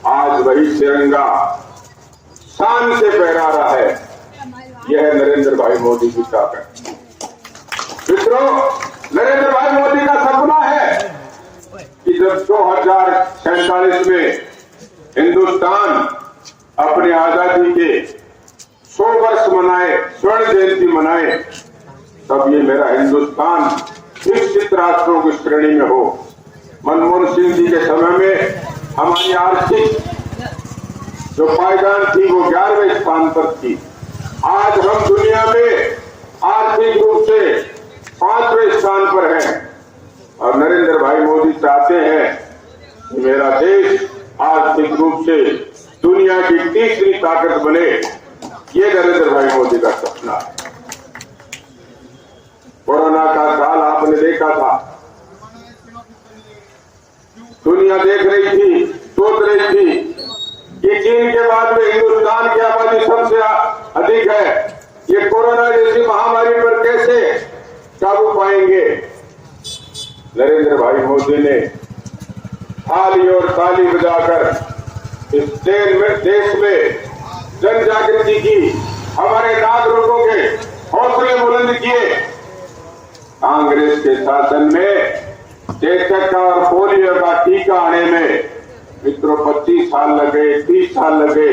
आज वही तिरंगा शान से फहरा रहा है। यह है नरेंद्र भाई मोदी की ताकत। मित्रों, नरेंद्र भाई मोदी का सपना है कि जब 2047 में हिंदुस्तान अपनी आजादी के 100 वर्ष मनाए, स्वर्ण जयंती मनाए, तब ये मेरा हिंदुस्तान विकसित राष्ट्रों की श्रेणी में हो। मनमोहन सिंह जी के समय में हमारी आर्थिक जो पायदान थी वो 11वें स्थान पर थी। आज हम दुनिया में आर्थिक रूप से 5वें स्थान पर हैं और नरेंद्र भाई मोदी चाहते हैं कि मेरा देश आर्थिक रूप से दुनिया की तीसरी ताकत बने। ये नरेंद्र भाई मोदी का सपना है। कोरोना का साल आपने देखा था, दुनिया देख रही थी, सोच रही थी कि चीन के बाद में हिंदुस्तान की आबादी सबसे अधिक है, ये कोरोना जैसी महामारी पर कैसे काबू पाएंगे। नरेंद्र भाई मोदी ने थाली और ताली बजाकर इस देश में जन जागृति की, हमारे नागरिकों के हौसले बुलंद किए। कांग्रेस के शासन में चेचक और पोलियो का टीका आने में मित्रों 25 साल लगे, 30 साल लगे।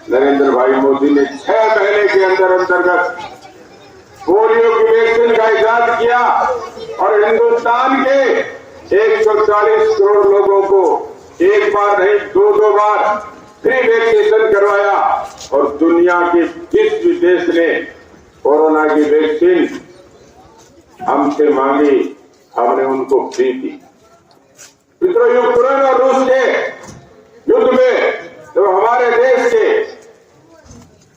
नरेंद्र भाई मोदी ने 6 महीने के अंतर्गत पोलियो की वैक्सीन का इजाद किया और हिंदुस्तान के 140 करोड़ लोगों को एक बार नहीं 2 बार फ्री वैक्सीनेशन करवाया और दुनिया के जिस भी देश ने कोरोना की वैक्सीन हमसे मांगी, हमने उनको फ्री दी। मित्रों, यूक्रेन और रूस के युद्ध में जो हमारे देश के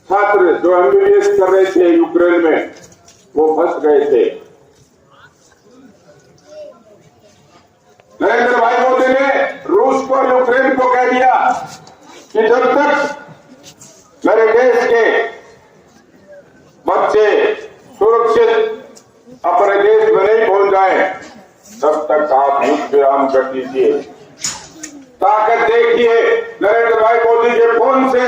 छात्र जो एमबीबीएस कर रहे थे यूक्रेन में, वो फंस गए थे। नरेंद्र भाई मोदी ने रूस को, यूक्रेन को कह दिया कि जब तक मेरे देश के बच्चे सुरक्षित अपने देश में नहीं पहुंच जाए, तब तक आप युद्ध विराम कर दीजिए। ताकत देखिए नरेंद्र भाई मोदी के फोन से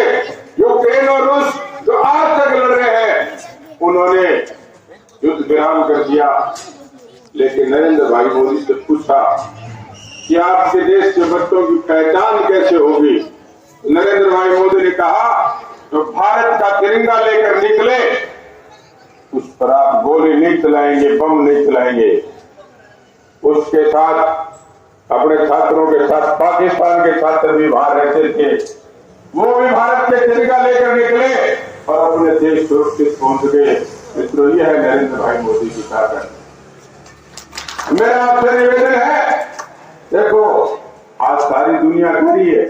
यूक्रेन और रूस जो आज तक लड़ रहे हैं, उन्होंने युद्ध विराम कर दिया। लेकिन नरेंद्र भाई मोदी से पूछा कि आपके देश के बच्चों की पहचान कैसे होगी। नरेंद्र भाई मोदी ने कहा, जो भारत का तिरंगा लेकर निकले उस पर आप गोली नहीं चलाएंगे, बम नहीं चलाएंगे। उसके साथ अपने छात्रों के साथ पाकिस्तान के छात्र भी बाहर रहते थे, वो भी भारत के तिरंगा लेकर निकले और अपने देश सुरक्षित पहुंच गए। मित्रों, यह है नरेंद्र भाई मोदी की ताकत। मेरा आपसे निवेदन है, देखो आज सारी दुनिया कह रही है,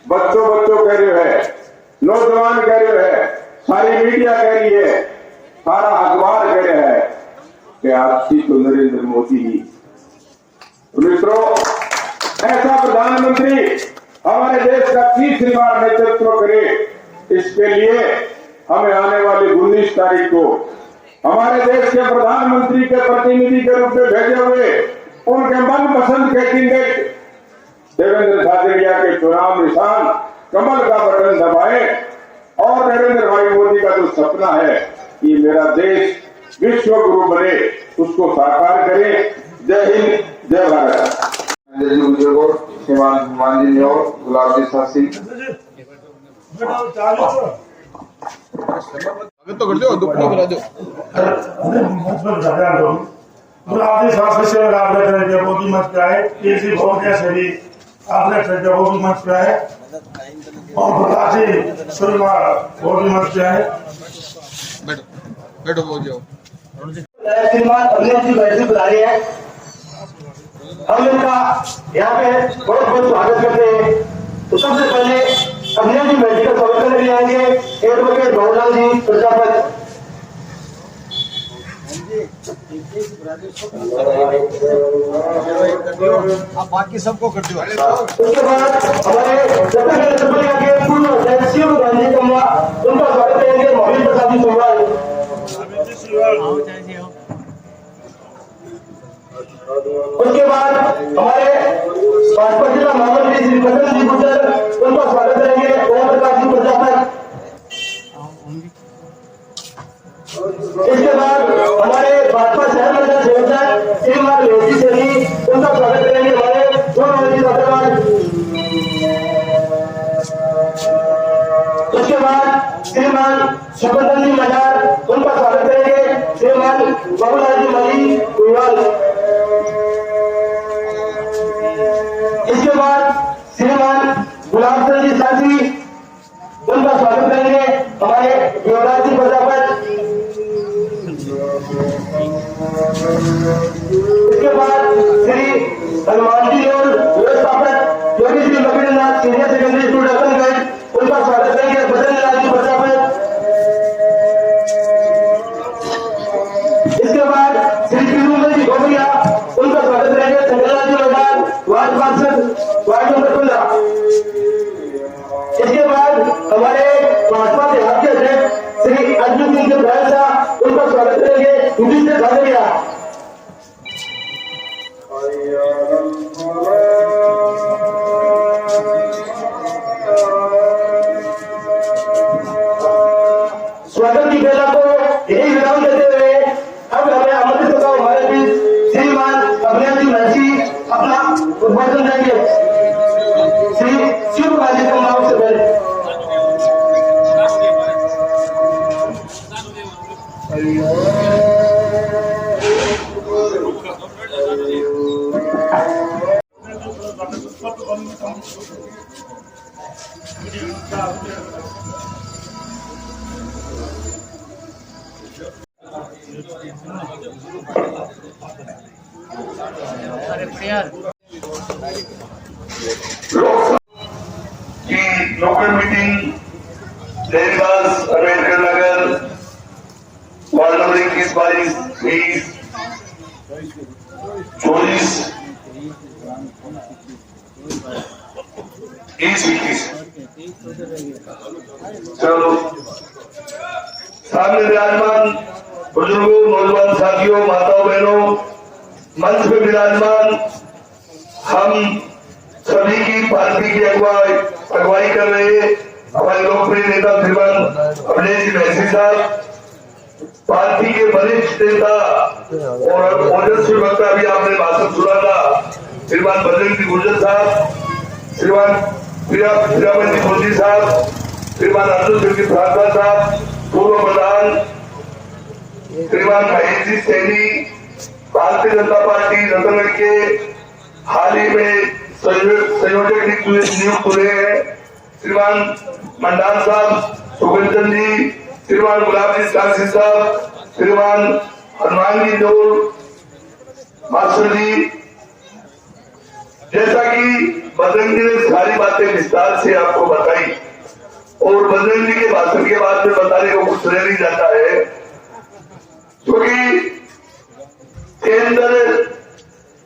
बच्चों कह रहे हैं, नौजवान कह रहे हैं, सारी मीडिया कह रही है, सारा अखबार कह रहा है कि आपसी तो नरेंद्र मोदी ही। मित्रों, ऐसा प्रधानमंत्री हमारे देश का तीसरी बार नेतृत्व करे, इसके लिए हमें आने वाली 19 तारीख को हमारे देश के प्रधानमंत्री के प्रतिनिधि के रूप में भेजे हुए उनके मनपसंद कैंडिडेट देवेंद्र झाझड़िया के चुनाव निशान कमल का बटन दबाएं और नरेंद्र भाई मोदी का जो सपना है कि मेरा देश विश्व गुरु बने, उसको साकार करें। जय हिंद, जय भारत। श्रीमान हनुमान जी न्योर, गुलाब जी सासी। तो कर दो, दुख नहीं करा दो। गुलाब जी सासी से आपने करेंगे, वो भी मत जाए। केसी भवन कैसे भी आपने करेंगे, वो भी मत जाए। और गुलाब जी सुरमा वो भी मत जाए। बैठो बोल जाओ। श्रीमान अभिनव जी बैठक बुला रहे हैं, हम इनका यहाँ पे बहुत बहुत स्वागत करते हैं। तो सबसे पहले अभिनव जी बैठक का स्वागत करने के लिए आएंगे एडवोकेट बहुलाल जी प्रजापत। आप बाकी सबको कर दो। उसके बाद हमारे छत्तीसगढ़ के पूर्व अध्यक्ष शिव गांधी कमला उनका स्वागत करेंगे मोहित प्रसाद जी सोमवार। उसके बाद हमारे भाजपा जिला महामंत्री श्री पटन जी गुजर उनका स्वागत करेंगे ओम प्रकाश जी प्रजापत। इसके बाद हमारे भाजपा शहर मंडल संयोजक श्रीमान लोधी सैनी उनका स्वागत करेंगे हमारे सोनवती अग्रवाल। उसके बाद श्रीमान सुखंदन जी मजार उनका स्वागत करेंगे श्रीमान बाबूलाल जी मली कुलवाल। इसके बाद श्रीमान गुलाब चंद जी साथी उनका स्वागत करेंगे हमारे युवराज जी प्रजापत। इसके बाद श्री हनुमान जी और व्यवस्थापक Yogi Shri Laxminath senior secondary school Dakanganj उनका स्वागत करेंगे बजरंग लाल जी प्रजापत। इसके बाद श्री पीरूमल जी गोबरिया उनका स्वागत करेंगे संजयलाल जी मैदान वार्ड पार्षद वार्ड नंबर 15। इसके बाद हमारे भाजपा बिहार के अध्यक्ष श्री अर्जुन सिंह के बहन साहब उनका स्वागत करेंगे युधिष्ठिर खादरिया। स्वागत की बेला को यही विराम देते हुए अब हमें आमंत्रित होगा हमारे बीच श्रीमान अभिनव जी महर्षि अपना उद्बोधन देंगे। श्री शिव गांधी कमलाओं से पहले की local meeting Devdas Ambedkar Nagar ward number 21, 22, 23, 24, 21। चलो सामने विराजमान बुजुर्गों, नौजवान साथियों, माताओं बहनों, मंच पे विराजमान हम सभी की पार्टी की अगुवाई कर रहे हमारे लोकप्रिय नेता श्रीमान अभिनव जी महर्षि साहब, पार्टी के वरिष्ठ नेता और ओजस्वी वक्ता भी आपने भाषण सुना था श्रीमान बजरंग जी गुर्जर साहब, श्रीमान प्रियामन जी मोदी साहब, श्रीमान अर्जुन सिंह प्रार्थना साहब, पूर्व प्रधान श्रीमान महेश जी सैनी, भारतीय जनता पार्टी रतनगढ़ के हाल ही में संयोजक नियुक्त हुए हैं श्रीमान मंडाल साहब, सुगंधन जी, श्रीमान गुलाब जी काशी साहब, श्रीमान हनुमान जी जोर मास्टर जी। जैसा कि बजरंग जी ने सारी बातें विस्तार से आपको बताई और बजरंग जी के भाषण के बाद में बताने को कुछ रह नहीं जाता है, क्योंकि केंद्र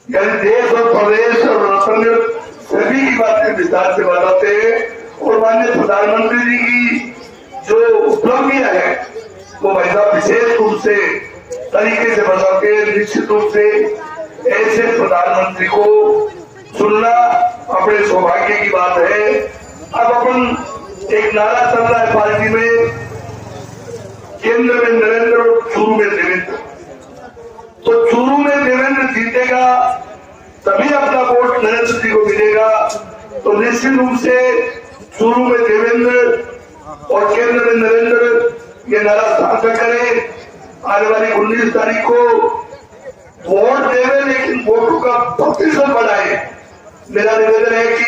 यानी देश और प्रदेश और रतनगढ़ सभी की बातें विस्तार से बताते हैं और माननीय प्रधानमंत्री जी की जो उपलब्धियां है वो भाई साहब विशेष रूप से तरीके से बताते हैं। निश्चित रूप से ऐसे प्रधानमंत्री को सुनना अपने सौभाग्य की बात है। अब अपन एक नारा चल रहा है पार्टी में, केंद्र में नरेंद्र और चूरू में देवेंद्र। तो चूरू में देवेंद्र जीतेगा तभी अपना वोट नरेंद्र जी को मिलेगा। तो निश्चित रूप से चूरू में देवेंद्र और केंद्र में नरेंद्र ये नारा साझा करें। आने वाली 19 तारीख को वोट देवे लेकिन वोटों का प्रतिशत बढ़ाए। मेरा निवेदन है कि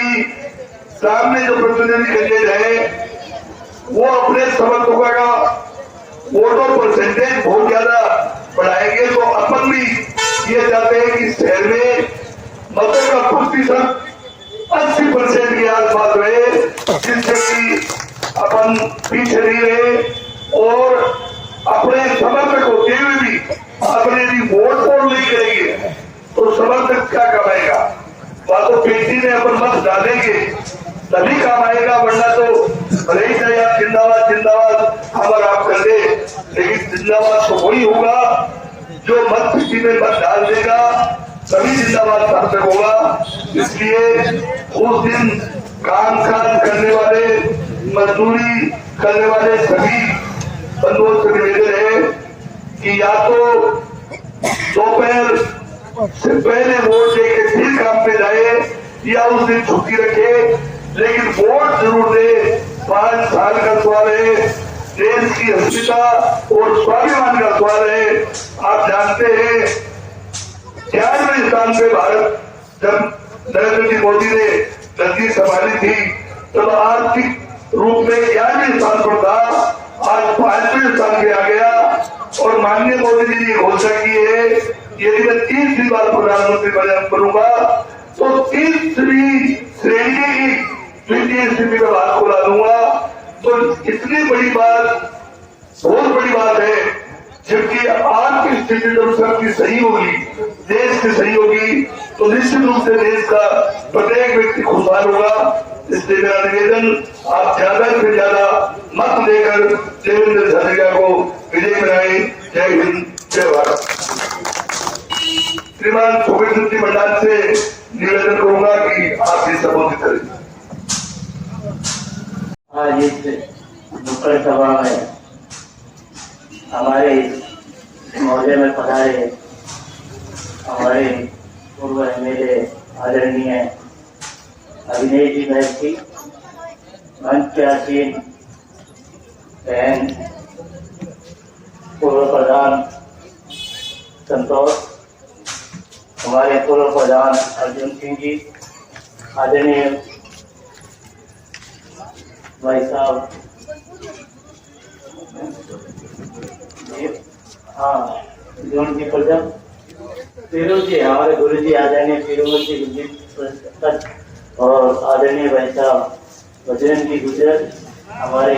सामने जो प्रतिनिधि कैंडिडेट है वो अपने समर्थकों का वोटों परसेंटेज बहुत ज्यादा बढ़ाएंगे। तो अपन भी ये चाहते हैं कि शहर में मतों का प्रतिशत 80% के आसपास रहे, जिससे कि अपन पीछे नहीं रहे और अपने समर्थक होते हुए भी अपने मत डालेंगे तभी काम आएगा, वरना तो भले ही चाहे आप जिंदाबाद जिंदाबाद हम और आप कर दे, लेकिन जिंदाबाद तो वही होगा जो मत किसी में मत डाल देगा, तभी जिंदाबाद सार्थक होगा। इसलिए उस दिन काम काज करने वाले, मजदूरी करने वाले सभी बंधुओं से निवेदन है कि या तो दोपहर से पहले वोट देके फिर काम पे जाए, या उस दिन छुट्टी रखे, लेकिन वोट जरूर दे। 5 साल का सवाल है, देश की अस्मिता और स्वाभिमान का सवाल है। आप जानते हैं 11वें स्थान पे भारत, जब नरेंद्र जी मोदी ने गद्दी संभाली थी तब आर्थिक रूप में 11वें स्थान पर था, आज 5वें स्थान पे आ गया। और माननीय मोदी जी ने घोषणा की है, यदि मैं 3री बार प्रधानमंत्री बनूंगा तो 3री श्रेणी की द्वितीय स्थिति में बात को ला दूंगा। तो इतनी बड़ी बात, बहुत बड़ी बात है, जबकि आर्थिक स्थिति जब सबकी सही होगी, देश की सही होगी, तो निश्चित रूप से देश का प्रत्येक व्यक्ति खुशहाल होगा। इसलिए मेरा निवेदन, आप ज्यादा से ज्यादा मत देकर देवेंद्र झाझड़िया को विजय बनाए। जय हिंद, जय भारत। श्रीमान सुखी मंडाल से निवेदन करूंगा कि आप ये संबोधित करें। आज इस नुक्कड़ सभा में हमारे मौजे में पधारे हमारे पूर्व एमएलए आदरणीय अभिनय जी बैठी, मंच के आसीन बहन पूर्व प्रधान संतोष, हमारे पूर्व प्रधान अर्जुन सिंह जी, आदरणीय भाई साहब, हाँ जोन जी प्रजम, पीरू जी, हमारे गुरु जी आदरणीय पीरू जी और आदरणीय भाई साहब बजरंग जी गुजर, हमारे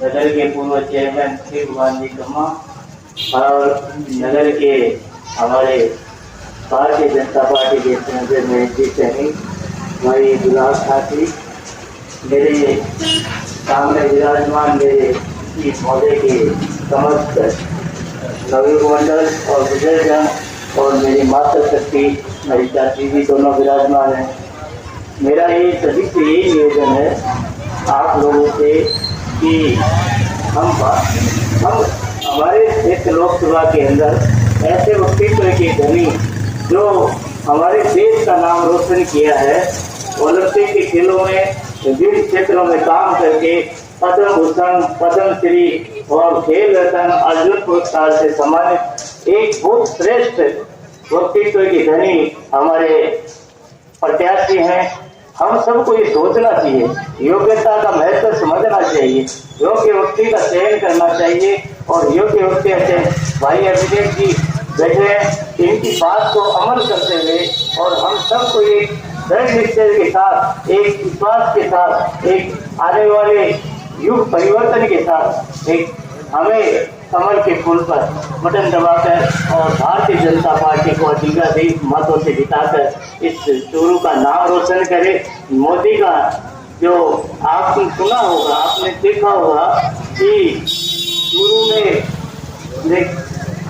नगर के पूर्व चेयरमैन श्री भगवान जी कम्मा और नगर के हमारे भारतीय जनता पार्टी के संसद में जी सैनी भाई गुलाब ठाकरे, मेरे सामने विराजमान मेरे इस मौजे के समस्त नवयुग मंडल और बुजुर्गजन और मेरी माता शक्ति मेरी चाची भी दोनों विराजमान हैं। मेरा ये सभी से यही निवेदन है आप लोगों से कि हम हमारे क्षेत्र लोकसभा के अंदर ऐसे व्यक्तित्व के धनी जो हमारे देश का नाम रोशन किया है, ओलंपिक के खेलों में विभिन्न क्षेत्रों में काम करके पद्म भूषण, पद्म श्री और खेल रत्न, अर्जुन पुरस्कार से सम्मानित एक बहुत श्रेष्ठ व्यक्तित्व के धनी हमारे प्रत्याशी हैं। हम सबको ये सोचना चाहिए, योग्यता का महत्व समझना चाहिए, योग्य व्यक्ति का चयन करना चाहिए और योग्य व्यक्ति ऐसे भाई अभिषेक जी बैठे हैं, इनकी बात को अमल करते हुए और हम सबको एक दृढ़ निश्चय के साथ, एक विश्वास के साथ, एक आने वाले युग परिवर्तन के साथ एक हमें कमल के फूल पर बटन दबाकर और भारतीय जनता पार्टी को अधिकाधिक मतों से जिताकर इस चूरू का नाम रोशन करे। मोदी का जो आपने सुना होगा, आपने देखा होगा कि चूरू में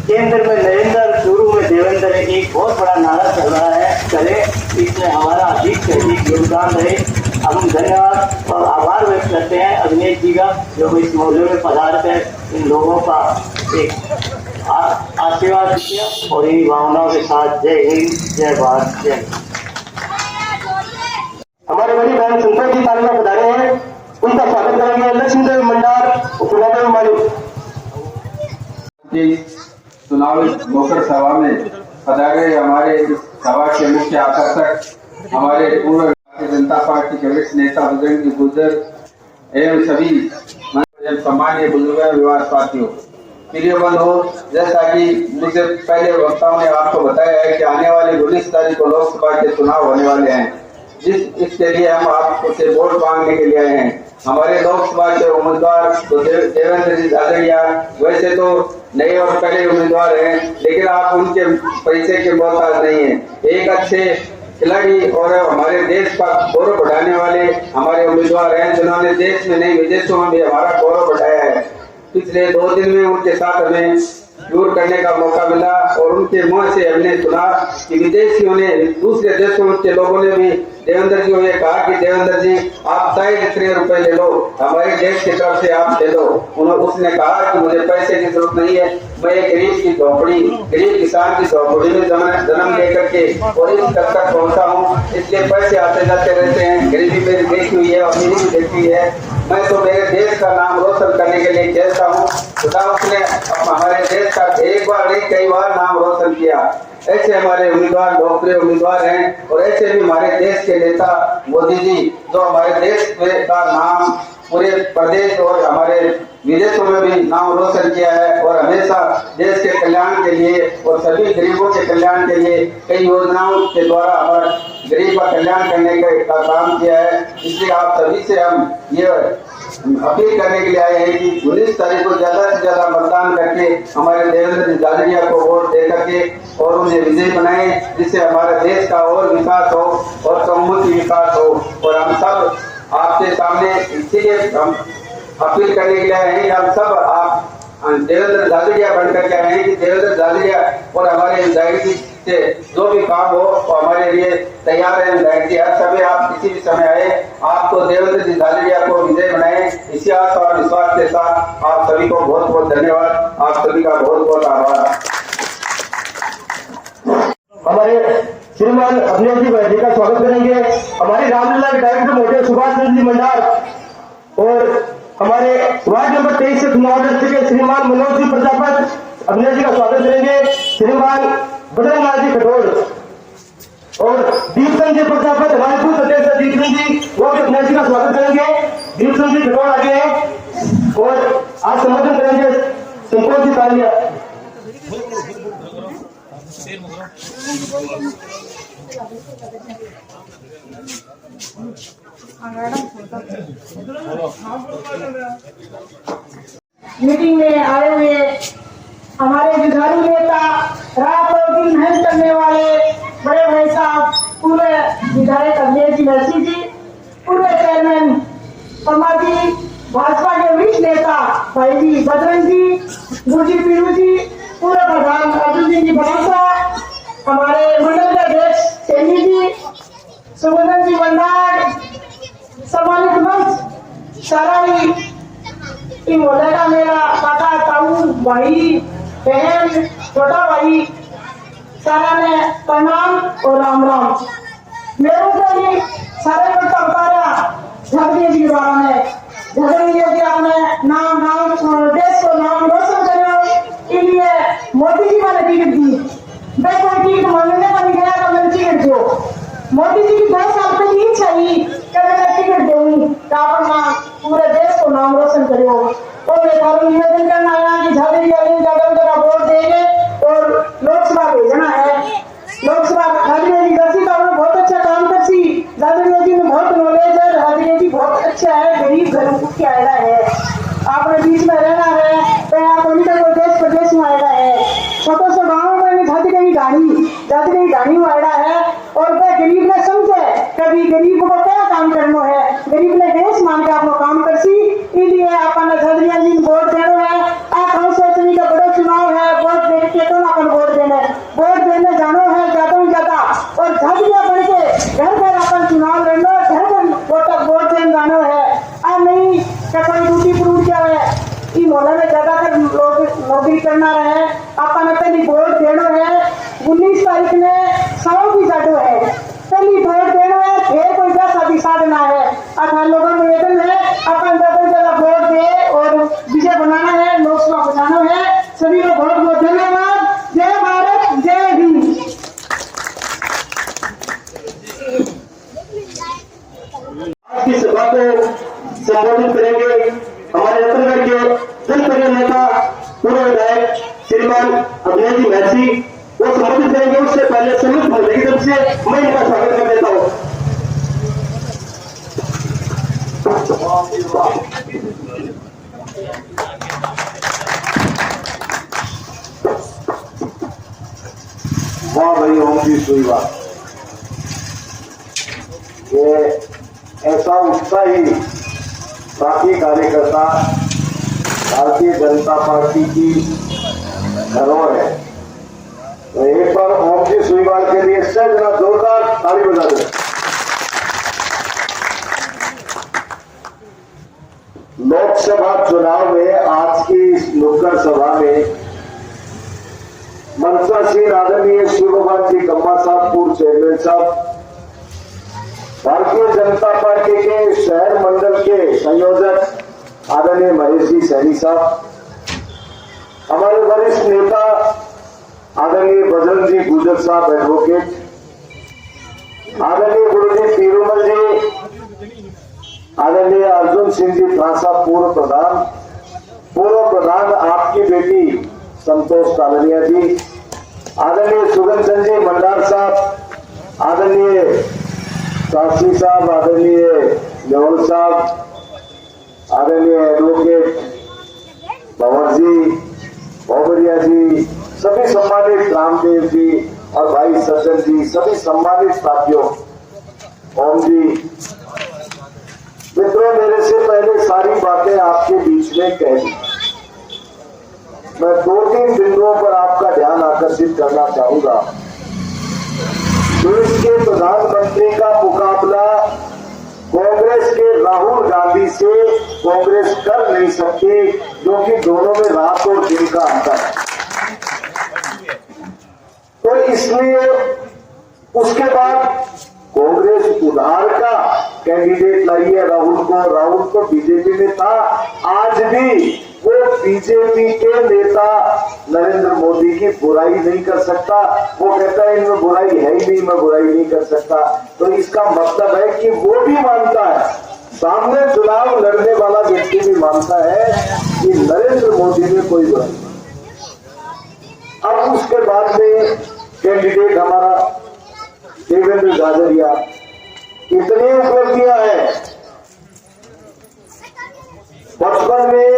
केंद्र में नरेंद्र, चूरू में देवेंद्र, एक बहुत बड़ा नारा चल रहा है, चले इसमें हमारा अधिक से अधिक योगदान रहे। हम धन्यवाद और आभार व्यक्त करते हैं अभिनेश जी का, जो इस मौके में पधार कर इन लोगों का एक आशीर्वाद किया और इन भावनाओं के साथ जय हिंद, जय भारत, जय। हमारे बड़ी बहन संतोष जी तालियां पधारे हैं, उनका स्वागत करेंगे लक्ष्मीदेव मंडार उपनादेव मालिक। चुनावी मौखर सभा में पधारे हमारे सभा के मुख्य आकर्षक हमारे पूर्व भारतीय जनता पार्टी के वरिष्ठ नेता बजरंग जी गुजर एवं सभी सम्मानीय बुजुर्ग विवाद पार्टियों, प्रिय बंधु, जैसा कि मुझसे पहले वक्ताओं ने आपको बताया है कि आने वाली 19 तारीख को लोकसभा के चुनाव होने वाले हैं, इसके लिए हम आपसे वोट मांगने के लिए आए हैं। हमारे लोकसभा के उम्मीदवार तो देवेंद्र जी झाझड़िया वैसे तो नए और पहले उम्मीदवार हैं, लेकिन आप उनके पैसे के मोहताज नहीं है। एक अच्छे खिलाड़ी और हमारे देश का गौरव बढ़ाने वाले हमारे उम्मीदवार हैं, जिन्होंने देश में नहीं विदेशों में भी हमारा गौरव बढ़ाया है। पिछले 2 दिन में उनके साथ हमें टूर करने का मौका मिला और उनके मुंह से हमने सुना कि विदेशियों ने, दूसरे देशों के लोगों ने भी देवेंद्र जी को ये कहा कि देवेंद्र जी आप चाहे जितने रुपए ले लो, हमारे देश की तरफ से आप दे दो। उसने कहा कि मुझे पैसे की जरूरत नहीं है, मैं एक गरीब की झोपड़ी, गरीब किसान की झोपड़ी में जन्म लेकर के और इस तक पहुंचा हूँ, इसलिए पैसे आते जाते रहते हैं। गरीबी मेरी देखी हुई है और मेरी भी देखी है। मैं तो मेरे देश का नाम रोशन करने के लिए कहता हूँ। खुदा उसने हमारे देश का एक बार नहीं कई बार नाम रोशन किया। ऐसे हमारे उम्मीदवार लोकप्रिय उम्मीदवार हैं और ऐसे भी हमारे देश के नेता मोदी जी, जो हमारे देश का नाम पूरे प्रदेश और हमारे विदेशों में भी नाम रोशन किया है और हमेशा देश के कल्याण के लिए और सभी गरीबों के कल्याण के लिए कई योजनाओं के द्वारा हमारे गरीब का कल्याण करने का काम किया है। इसलिए आप सभी से हम ये अपील करने के लिए आए हैं कि 19 तारीख को ज्यादा से ज्यादा मतदान करके हमारे देवेंद्र झाझड़िया को वोट दे करके और उन्हें विजयी बनाए, जिससे हमारे देश का और विकास हो और समूची विकास हो। और हम सब आपके सामने इसीलिए हम अपील करने के लिए आए हैं कि हम सब आप देवेंद्र झाझड़िया बनकर के आए हैं कि देवेंद्र झाझड़िया और हमारे विधायक जी से जो भी काम हो वो हमारे लिए तैयार है। विधायक जी हर समय आप किसी भी समय आए, आपको देवेंद्र जी झाझड़िया को विजय बनाए, इसी आशा और विश्वास के साथ आप सभी को बहुत बहुत धन्यवाद। आप सभी का बहुत बहुत आभार। हमारे श्रीमान अभिनव जी भाई का स्वागत करेंगे। हमारे रामलीला विधायक से मोटे सुभाष चंद्र जी मंडार और हमारे वार्ड नंबर 23 से चुनाव लड़ चुके श्रीमान मनोज जी प्रजापत अभिनव जी का स्वागत करेंगे। श्रीमान बजरंगलाल जी कटोर और दीपचंद जी प्रजापत हमारे पूर्व अध्यक्ष दीपचंद जी, वो भी अभिनव जी का स्वागत करेंगे। दीपचंद जी कटोर आगे हैं और आज संबोधन करेंगे संतोष जी तालिया। मीटिंग में आए हुए हमारे जुझारू नेता, रात और दिन मेहनत करने वाले बड़े भाई साहब, पूरे विधायक अभिनव जी नरसिंह जी, पूरे चेयरमैन परमा जी, भाजपा के वरिष्ठ नेता भाई जी बजरंग जी, गुरुजी पीरू जी, पूरे प्रधान अर्जुन सिंह जी भरोसा, हमारे मंडल के अध्यक्ष सैनी जी, सुमन जी भंडार, सम्मानित मंच, सारा ही मोहल्ले का मेरा काका ताऊ भाई बहन छोटा भाई सारा ने प्रणाम और राम राम। मेरे से भी सारे बच्चा उतारा झाड़िया जी के बारे में, झाड़िया जी आपने नाम देश को नाम रोशन करो, इसलिए मोदी जी मैंने टिकट दी। मैं कोई टिकट मांगने का नहीं गया तो मैंने टिकट दो। मोदी जी की 2 साल पहले ही चाहिए कि मैं टिकट दूंगी तो अपना पूरे देश को नाम रोशन करो। और मैं और निवेदन करना है कि झाड़िया का वोट देंगे और लोकसभा भेजना है। लोकसभा झाड़िया जी दर्शी का बहुत अच्छा काम करती, झाड़िया जी में बहुत नॉलेज है, झाड़िया जी बहुत अच्छा है, गरीब घर मुख्य आएगा है, आपने बीच में रहना है तो आपको कोई देश प्रदेश में आएगा है, छोटे से गाँव में झाड़िया की गाड़ी में आएगा है। और वह गरीब ने समझे कभी गरीब को क्या काम करना है, गरीब ने देश मान के अपना काम करसी, इसलिए अपन झाड़िया जी वोट देना है। आप सोचने का बड़ा चुनाव है, वोट दे के तो अपन वोट देने जानो है ज्यादा से ज्यादा और झाड़िया बढ़ के घर घर अपन चुनाव लड़ना, घर घर वोट देने जानो है। अब नहीं क्या कोई ड्यूटी प्रूफ क्या है, मोहल्ले में ज्यादातर लोग नौकरी करना रहे, अपन पहली वोट देना है। 19 तारीख में सवाल की जाटो है, पहली वोट देना है, फिर कोई शादी साधना है। अठारह लोगों में निवेदन है अपन ज्यादा से ज्यादा वोट दे और विजय बनाना है, लोकसभा बनाना है। सभी को बहुत बहुत धन्यवाद। जय भारत, जय हिंद। आज की सभा को संबोधित करेंगे हमारे रतनगढ़ के जनप्रिय नेता पूर्व विधायक श्रीमान अभिनव जी महर्षि, वो संबोधित करेंगे। उससे पहले संयुक्त मोर्चा की तरफ से मैं इनका स्वागत कर देता हूँ। वाह भाई, ओम की सुई बात। कि ऐसा उत्साही साथी कार्यकर्ता भारतीय जनता पार्टी की धरोहर है। तो एक बार ओम जी सुईवाल के लिए जरा जोरदार ताली बजा दें। लोकसभा चुनाव में आज की इस नुक्कड़ सभा में मंचासीन आदरणीय शिव भगवान जी गम्मा साहब, पूर्व चेयरमैन साहब, भारतीय जनता पार्टी के शहर मंडल के संयोजक आदरणीय महेश जी सैनी साहब, हमारे वरिष्ठ नेता आदरणीय बजरंग जी गुजर साहब एडवोकेट, आदरणीय गुरुजी पीरूमल जी, आदरणीय अर्जुन सिंह जी त्रासा पूर्व प्रधान आपकी बेटी संतोष कालरिया जी, आदरणीय सुगन चंद जी मंडार साहब, आदरणीय शास्त्री साहब, आदरणीय नेवल साहब, आदरणीय एडवोकेट भंवर जी, भोबरिया जी, सभी सम्मानित रामदेव जी और भाई सज्जन जी, सभी सम्मानित साथियों, ओम जी, मित्रों, मेरे से पहले सारी बातें आपके बीच में कह दी। मैं 2-3 बिंदुओं पर आपका ध्यान आकर्षित करना चाहूंगा। देश के प्रधानमंत्री का मुकाबला कांग्रेस के राहुल गांधी से कांग्रेस कर नहीं सकती, क्योंकि दोनों में रात और दिन का अंतर है। तो इसलिए उसके बाद कांग्रेस उधार का कैंडिडेट लाई है राहुल को बीजेपी में था, आज भी वो बीजेपी के नेता नरेंद्र मोदी की बुराई नहीं कर सकता। वो कहता है इनमें बुराई है ही नहीं, मैं बुराई नहीं कर सकता। तो इसका मतलब है कि वो भी मानता है, सामने चुनाव लड़ने वाला व्यक्ति भी मानता है कि नरेंद्र मोदी में कोई बुराई नहीं। अब उसके बाद में कैंडिडेट हमारा देवेंद्र झाझरिया, इतनी उपलब्धियां हैं। बचपन में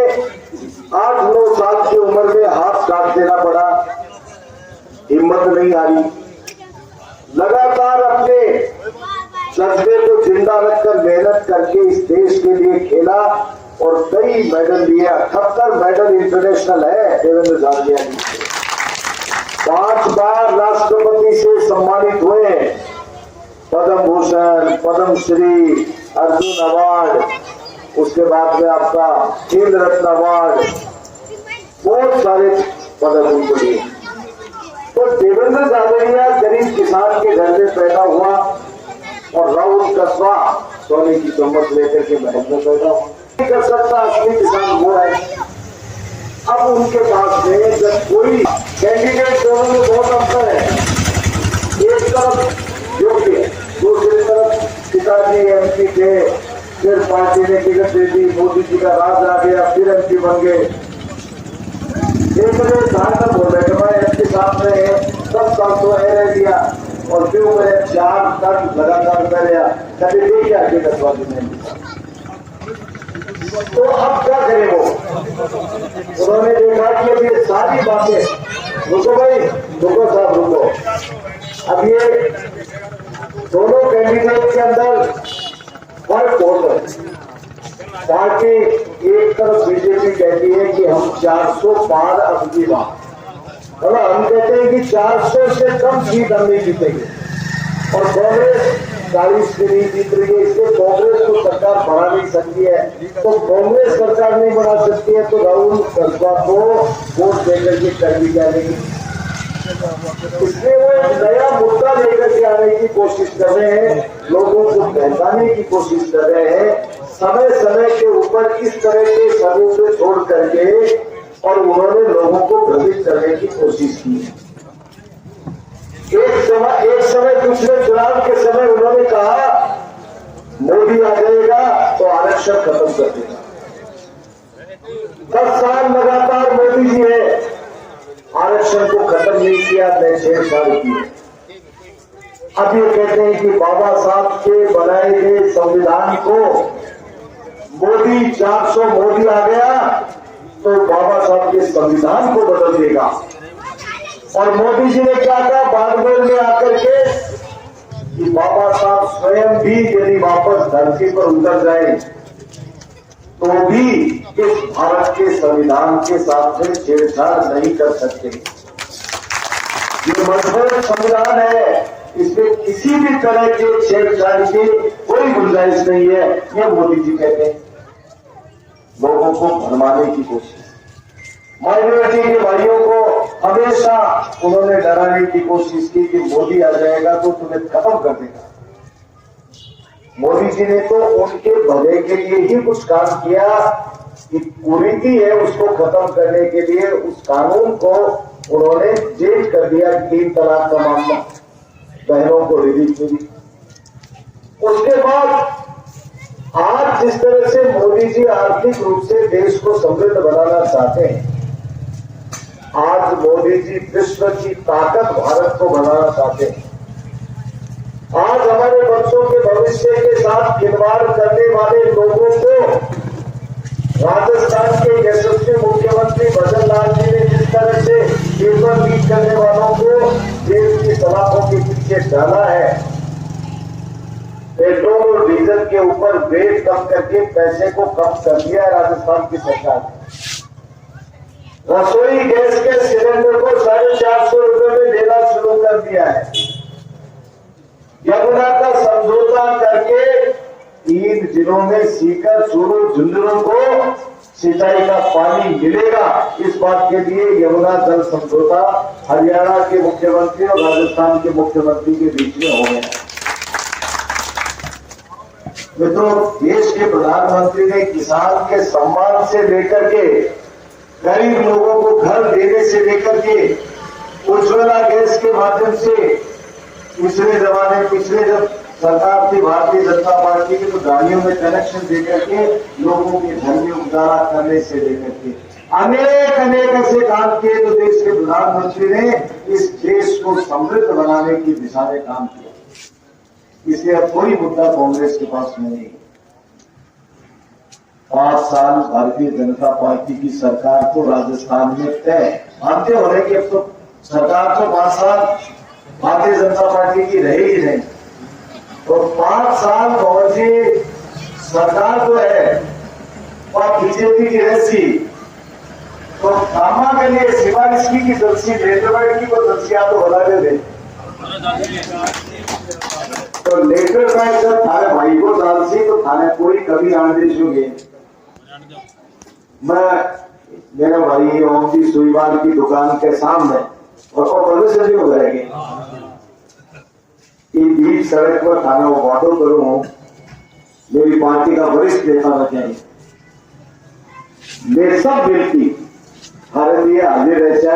8-9 साल की उम्र में हाथ काट देना पड़ा, हिम्मत नहीं हारी, लगातार अपने जज्बे को जिंदा रखकर मेहनत करके इस देश के लिए खेला और कई मेडल लिए। 78 मेडल इंटरनेशनल है देवेंद्र झाझरिया जी। 5 बार राष्ट्रपति से सम्मानित हुए, पद्म भूषण, पद्म श्री, अर्जुन अवार्ड, उसके बाद में आपका खेल रत्न अवार्ड, बहुत सारे पदक उनको दिए। तो देवेंद्र झाझरिया गरीब किसान के घर में पैदा हुआ और राहुल कस्बा सोने की चम्मच लेकर के महल में पैदा हुआ। नहीं कर सकता, असली किसान वो है। अब उनके पास में जब कोई कैंडिडेट, दोनों में बहुत अंतर है। एक तरफ योग्य, दूसरी तरफ पिताजी एमपी थे, फिर पार्टी ने टिकट दे दी, मोदी जी का राज आ गया, फिर एमपी बन गए। एक बजे धारणा बोल रहे मैं एमपी साहब ने 10 साल तो रह दिया और फिर मैंने 4 तक लगातार कर कभी देखिए आगे कटवादी ने। तो अब क्या करें वो? उन्होंने देखा कि अब ये सारी बातें, रुको भाई, रुको साहब रुको, अब ये दोनों कैंडिडेट के अंदर फर्क होता है। पार्टी एक तरफ बीजेपी कहती है कि हम 400 पार अब की बात, मतलब हम कहते हैं कि 400 से कम सीट हम नहीं जीतेंगे, और कांग्रेस 40 के नहीं जीत रही है, इसलिए कांग्रेस को सरकार बढ़ा नहीं सकती है। तो कांग्रेस सरकार नहीं बढ़ा सकती है तो राहुल कस्बा को वोट देकर के कर दी जाएगी। इसलिए वो एक नया मुद्दा लेकर के आने की कोशिश कर रहे हैं, लोगों को पहचानने की कोशिश कर रहे हैं, समय समय के ऊपर इस तरह के सबूत छोड़ करके, और उन्होंने लोगों को भ्रमित करने की कोशिश की। एक समय पिछले चुनाव के समय उन्होंने कहा मोदी आ जाएगा तो आरक्षण खत्म कर देगा। 10 साल लगातार मोदी जी है, आरक्षण को खत्म नहीं किया, मैं 6 साल किए। अब ये कहते हैं कि बाबा साहब के बनाए गए संविधान को मोदी 400 मोदी आ गया तो बाबा साहब के संविधान को बदल देगा। और मोदी जी ने क्या कहा बागमेल में आकर के कि बाबा साहब स्वयं भी यदि वापस धरती पर उतर जाए तो भी इस भारत के संविधान के साथ में छेड़छाड़ नहीं कर सकते। ये मजबूत संविधान है, इसमें किसी भी तरह के छेड़छाड़ की कोई गुंजाइश नहीं है। ये मोदी जी कहते हैं, लोगों को भरमाने की कोशिश। माइनॉरिटी के भाइयों को हमेशा उन्होंने डराने की कोशिश की कि मोदी आ जाएगा तो तुम्हें खत्म कर देगा। मोदी जी ने तो उनके भले के लिए ही कुछ काम किया कि कुरीति है उसको खत्म करने के लिए उस कानून को उन्होंने जेल कर दिया। 3 तलाक का मामला बहनों को रिलीज मिली। उसके बाद आज जिस तरह से मोदी जी आर्थिक रूप से देश को समृद्ध बनाना चाहते हैं, आज मोदी जी विश्व की ताकत भारत को बनाना चाहते हैं। आज हमारे बच्चों के भविष्य के साथ खिलवाड़ करने वाले लोगों को राजस्थान के यशस्वी मुख्यमंत्री भजन लाल जी ने जिस तरह से पेपर लीक करने वालों को देश की सलाखों के पीछे डाला है, पेट्रोल और डीजल के ऊपर वेट कम करके पैसे को कम कर दिया है राजस्थान की सरकार ने। रसोई गैस के सिलेंडर को 450 रुपए में देना शुरू कर दिया है। यमुना का समझौता करके 3 जिलों में सीकर, चूरू, झुंझुनू को सिंचाई का पानी मिलेगा। इस बात के लिए यमुना जल समझौता हरियाणा के मुख्यमंत्री और राजस्थान के मुख्यमंत्री के बीच में हो गया। मित्रों, देश के प्रधानमंत्री ने किसान के सम्मान से लेकर के गरीब लोगों को घर देने से लेकर के उज्ज्वला गैस के माध्यम से पिछले जब सरकार थी भारतीय जनता पार्टी की, तो गाड़ियों में कनेक्शन देकर के लोगों के घर में उजाला करने से लेकर के अनेक ऐसे काम किए जो देश के प्रधानमंत्री ने इस देश को समृद्ध बनाने की दिशा में काम किया। इसलिए अब कोई मुद्दा कांग्रेस के पास में नहीं। 5 साल भारतीय जनता पार्टी की सरकार को राजस्थान में तय मानते हो रहे कि अब तो सरकार तो 5 साल भारतीय जनता पार्टी की रहेगी नहीं, तो 5 साल कौन सी सरकार तो है और बीजेपी की रहती, तो कामा के लिए सिफारिश की जलसी लेटर की को जलसी आप तो बता दे। तो लेटर पैड जब थारे भाई को डालसी तो थाने कोई कभी आदेश होंगे। मैं मेरा भाई ओम जी सुईवाल की दुकान के सामने और से हो जाएंगे बीच सड़क पर थाना वादो करूं, मेरी पार्टी का वरिष्ठ नेता बचाएंगे, मैं सब व्यक्ति हमारे लिए हाजिर रहता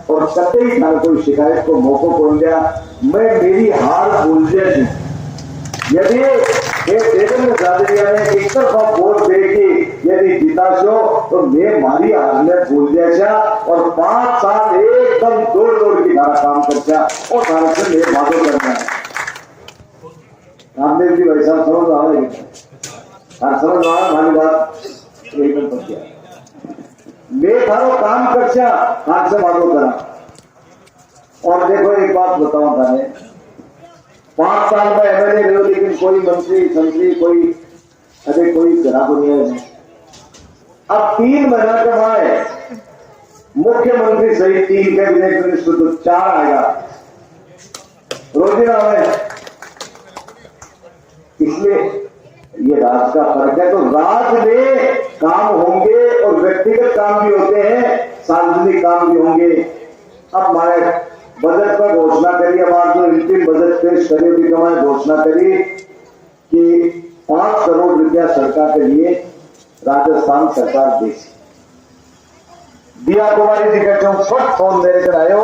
और कतई थाना कोई शिकायत को मौको बोल दिया, मैं मेरी हार भूल जाती। यदि देवेंद्र झाझड़िया ने एक तरफा वोट देगी यदि जिताशो तो मैं मारी हार में भूल जाए और 5 साल एकदम दौड़ की धारा काम करता और धारा से मेरे बातों करना है। रामदेव जी भाई साहब समझ आ रहे समझ आ हमारी बात एकदम कर दिया। मैं थारो काम करता हाथ से बातों करा। और देखो एक बात बताऊं थाने, 5 साल में एमएलए रहो लेकिन कोई मंत्री कोई ग्राहक नहीं है। अब 3 महीना कमाए मुख्यमंत्री सहित 3 कैबिनेट मिनिस्टर तो 4 आएगा रोजीना में। इसलिए ये राज का फर्क है। तो राज में काम होंगे और व्यक्तिगत काम भी होते हैं, सार्वजनिक काम भी होंगे। अब हमारे बजट पर घोषणा करी, हमारा जो अंतिम बजट पेश करे भी हमारे घोषणा करी कि 5 करोड़ रुपया सरकार के लिए राजस्थान सरकार देगी। दिया कुमारी जी कहते हैं फट फोन मेरे कर आयो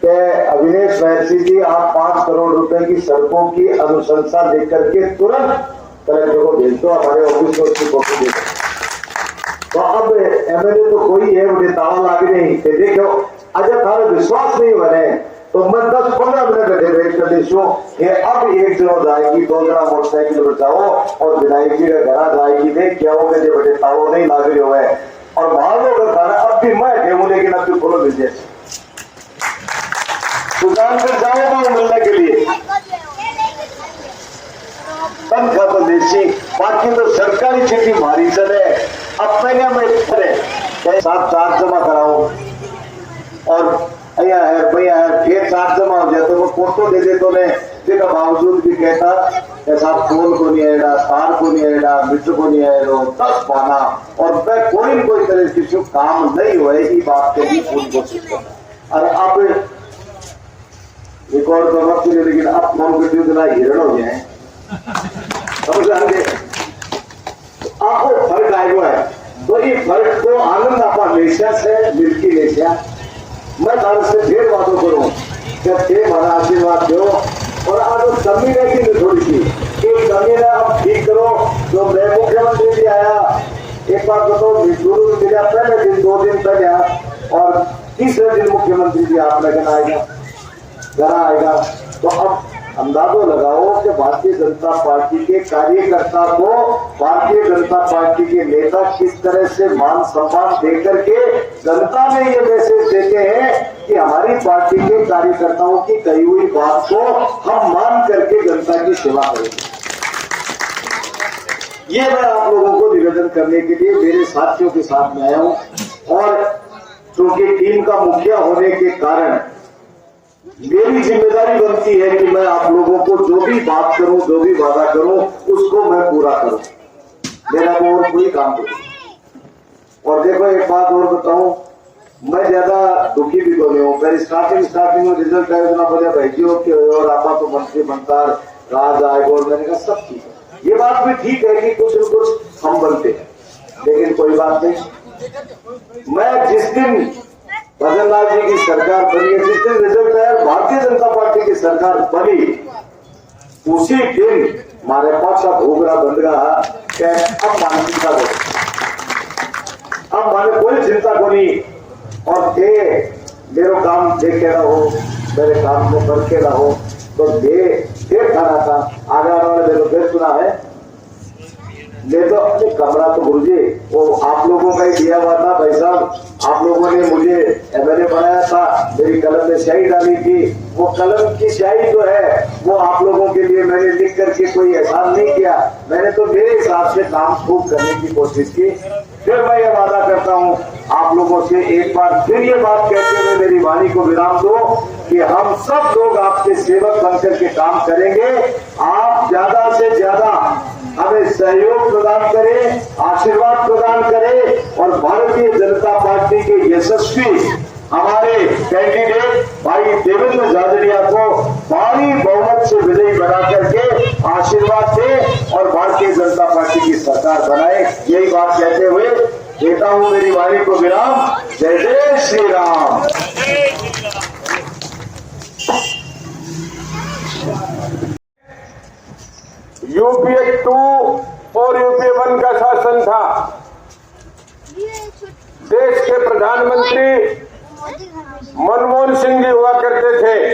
कि अविनेश महर्षि जी आप 5 करोड़ रुपए की सड़कों की अनुशंसा लेकर के तुरंत कलेक्टर को भेज दो, हमारे ऑफिस को उसकी कॉपी दे दो। तो अब एमएलए तो कोई है उन्हें ताला लागे नहीं थे। देखो अजय थारा विश्वास नहीं बने तो मैं 10-15 मिनट बैठे वेट कर देशो कि अब 1 जनो जाएगी, 2 जना मोटरसाइकिल बचाओ और विधायक जी का घर जाएगी। देख क्या हो गए बड़े तालों नहीं लाग रहे हुए और मारो का खाना अब भी मैं घेऊ लेकिन अब भी खोलो मिल जाए दुकान पर जाऊंगा मिलने के लिए। तनख्वाह तो देसी, बाकी तो सरकारी चिट्ठी मारी चले। अब महीने में साथ चार्ज जमा कराओ और અહીંયા है भैया है फिर चार्ज जमा हो जाए तो वो फोटो दे दे तो ने इसके बावजूद भी कहता ऐसा फोन को नहीं आएगा, तार को नहीं आएगा, मित्र को नहीं आएगा, 10 पाना और मैं कोई तरह की शुभ काम नहीं हुए ये बात के लिए फोन कोशिश करना। और अब रिकॉर्ड तो मत कीजिए, लेकिन अब फोन करते हुए इतना हिरण हो जाए समझ आएंगे आपको फर्क आएगा है। तो ये फर्क को आनंद आपा लेशिया से मिलकी लेशिया मैं तार से फिर बातों करूं जब थे हमारा आशीर्वाद दो और आज कमी रहेगी थोड़ी सी एक कमी है आप ठीक करो। जो मैं मुख्यमंत्री भी आया एक बात बताओ शुरू मिला पहले दिन 2 दिन पहले और तीसरे दिन मुख्यमंत्री जी आप लगन आएगा घर आएगा। तो अब अंदाजो लगाओ कि भारतीय जनता पार्टी के कार्यकर्ता को भारतीय जनता पार्टी के नेता किस तरह से मान सम्मान देकर के जनता में ये मैसेज देते हैं कि हमारी पार्टी के कार्यकर्ताओं की कही हुई बात को हम मान करके जनता की सेवा करेंगे। ये मैं आप लोगों को निवेदन करने के लिए मेरे साथियों के साथ में आया हूं और क्योंकि टीम का मुखिया होने के कारण मेरी जिम्मेदारी बनती है कि मैं आप लोगों को जो भी बात करूं, जो भी वादा करूं, उसको मैं पूरा करूं। मेरा वो और कोई काम नहीं। और देखो एक बात और बताऊं, मैं ज्यादा दुखी भी तो नहीं हूँ। मेरी स्टार्टिंग में रिजल्ट आया इतना बढ़िया भाईजियों के और आपा तो मंत्री बनता राज आएगा और मैंने कहा सब ठीक है। ये बात भी ठीक है कि कुछ न कुछ हम बनते हैं, लेकिन कोई बात नहीं। मैं जिस दिन भजनलाल जी की सरकार बनी, जिस दिन रिजल्ट आया भारतीय जनता पार्टी की सरकार बनी, उसी दिन हमारे पास घोगरा बंद रहा। अब माने चिंता को, अब माने कोई चिंता को नहीं और दे मेरे काम देखे रहो, मेरे काम को करके रहो। तो दे खाना था आगे वाले देखो फिर सुना है ले तो अपने कमरा तो गुरुजी वो आप लोगों का ही दिया हुआ था भाई साहब। आप लोगों ने मुझे एमएलए बनाया था, मेरी कलम में स्याही डाली थी, वो कलम की स्याही जो है वो आप लोगों के लिए मैंने लिख करके कोई एहसान नहीं किया। मैंने तो मेरे हिसाब से काम खूब करने की कोशिश की। फिर मैं ये वादा करता हूँ आप लोगों से एक बार फिर ये बात कहते हुए मेरी वाणी को विराम दो कि हम सब लोग आपके सेवक बनकर के काम करेंगे। आप ज्यादा से ज्यादा हमें सहयोग प्रदान करें, आशीर्वाद प्रदान करें और भारतीय जनता पार्टी के यशस्वी हमारे कैंडिडेट भाई देवेंद्र झाझड़िया को भारी बहुमत से विजयी बना करके आशीर्वाद दें और भारतीय जनता पार्टी की सरकार बनाए। यही बात कहते हुए देता हूं मेरी वाणी को विराम। जय जय श्री राम। यूपीए 2 और यूपीए 1 का शासन था। देश के प्रधानमंत्री मनमोहन सिंह जी हुआ करते थे।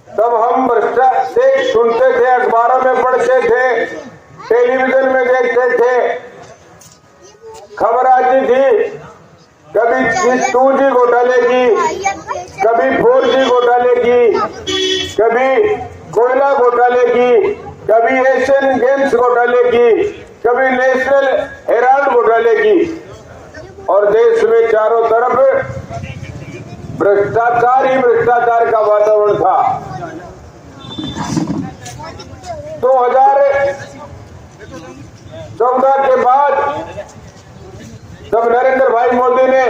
तब हम भ्रष्टाचार सुनते थे, अखबारों में पढ़ते थे, टेलीविजन में देखते थे, खबर आती थी कभी 2G घोटाले की, कभी 4G घोटाले की, कभी कोयला घोटाले की, कभी एशियन गेम्स घोटाले की, कभी नेशनल हेराल्ड घोटाले की। और देश में चारों तरफ भ्रष्टाचार ही भ्रष्टाचार का वातावरण था। 2014 के बाद जब नरेंद्र भाई मोदी ने